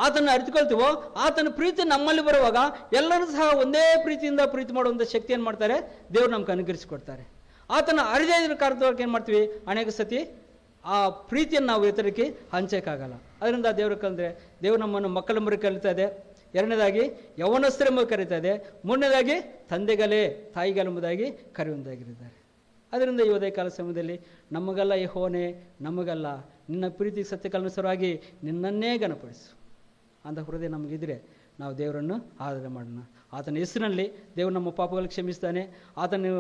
Speaker 1: ಆತನ ಅರಿತುಕೊಳ್ತೀವೋ, ಆತನ ಪ್ರೀತಿ ನಮ್ಮಲ್ಲಿ ಬರುವಾಗ ಎಲ್ಲರೂ ಸಹ ಒಂದೇ ಪ್ರೀತಿಯಿಂದ ಪ್ರೀತಿ ಮಾಡುವಂಥ ಶಕ್ತಿಯನ್ನು ಮಾಡ್ತಾರೆ, ದೇವರು ನಮ್ಗೆ ಅನುಗ್ರಹಿಸಿಕೊಡ್ತಾರೆ. ಆತನ ಅರಿದೇ ಕಾರಣಕ್ಕೆ ಏನು ಮಾಡ್ತೀವಿ? ಅನೇಕ ಸತಿ ಆ ಪ್ರೀತಿಯನ್ನು ನಾವು ಇತರಕ್ಕೆ ಹಂಚೋಕ್ಕಾಗಲ್ಲ. ಅದರಿಂದ ದೇವರು ಕಲಿದ್ರೆ ದೇವರು ನಮ್ಮನ್ನು ಮಕ್ಕಳೆಂಬರು ಕಲಿತಾ ಇದೆ. ಎರಡನೇದಾಗಿ ಯವನಸ್ಥರೆಂಬ ಕರೀತಾ ಇದೆ. ಮೂರನೇದಾಗಿ ತಂದೆಗಳೇ ತಾಯಿಗಳೆಂಬುದಾಗಿ ಕರೆಯುವಂತಾಗಿದ್ದಾರೆ. ಅದರಿಂದ ಈ ಉದಯ ಕಾಲ ಸಮಯದಲ್ಲಿ ನಮಗಲ್ಲ ಯೆಹೋವನೇ, ನಮಗಲ್ಲ, ನಿನ್ನ ಪ್ರೀತಿ ಸತ್ಯಕ್ಕನುಸಾರವಾಗಿ ನಿನ್ನನ್ನೇ ಘನಪಡಿಸು ಅಂತ ಹೃದಯ ನಮಗಿದ್ರೆ ನಾವು ದೇವರನ್ನು ಆರಾಧನೆ ಮಾಡೋಣ. ಆತನ ಹೆಸರಿನಲ್ಲಿ ದೇವರು ನಮ್ಮ ಪಾಪಗಳು ಕ್ಷಮಿಸ್ತಾನೆ. ಆತನು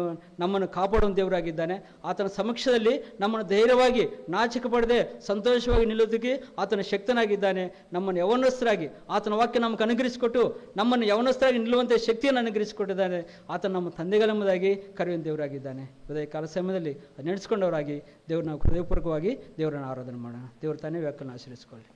Speaker 1: ನಮ್ಮನ್ನು ಕಾಪಾಡುವ ದೇವರಾಗಿದ್ದಾನೆ. ಆತನ ಸಮಕ್ಷದಲ್ಲಿ ನಮ್ಮನ್ನು ಧೈರ್ಯವಾಗಿ ನಾಚಿಕೆ ಪಡದೆ ಸಂತೋಷವಾಗಿ ನಿಲ್ಲೋದಕ್ಕೆ ಆತನ ಶಕ್ತನಾಗಿದ್ದಾನೆ. ನಮ್ಮನ್ನು ಯವನಸ್ಥರಾಗಿ ಆತನ ವಾಕ್ಯ ನಮಗೆ ಅನುಗ್ರಹಿಸಿಕೊಟ್ಟು ನಮ್ಮನ್ನು ಯವನಸ್ಥರಾಗಿ ನಿಲ್ಲುವಂಥ ಶಕ್ತಿಯನ್ನು ಅನುಗ್ರಹಿಸಿಕೊಟ್ಟಿದ್ದಾನೆ. ಆತನ ನಮ್ಮ ತಂದೆಗಳೆಂಬುದಾಗಿ ಕರೆಯುವ ದೇವರಾಗಿದ್ದಾನೆ. ಉದಯ ಕಾಲ ಸಮಯದಲ್ಲಿ ನಡೆಸ್ಕೊಂಡವರಾಗಿ ದೇವರು ನಾವು ಹೃದಯಪೂರ್ವಕವಾಗಿ ದೇವರನ್ನು ಆರಾಧನೆ ಮಾಡೋಣ. ದೇವರು ತಾನೇ ವ್ಯಾಖ್ಯಾನ ಆಶ್ರಯಿಸಿಕೊಳ್ಳಿ.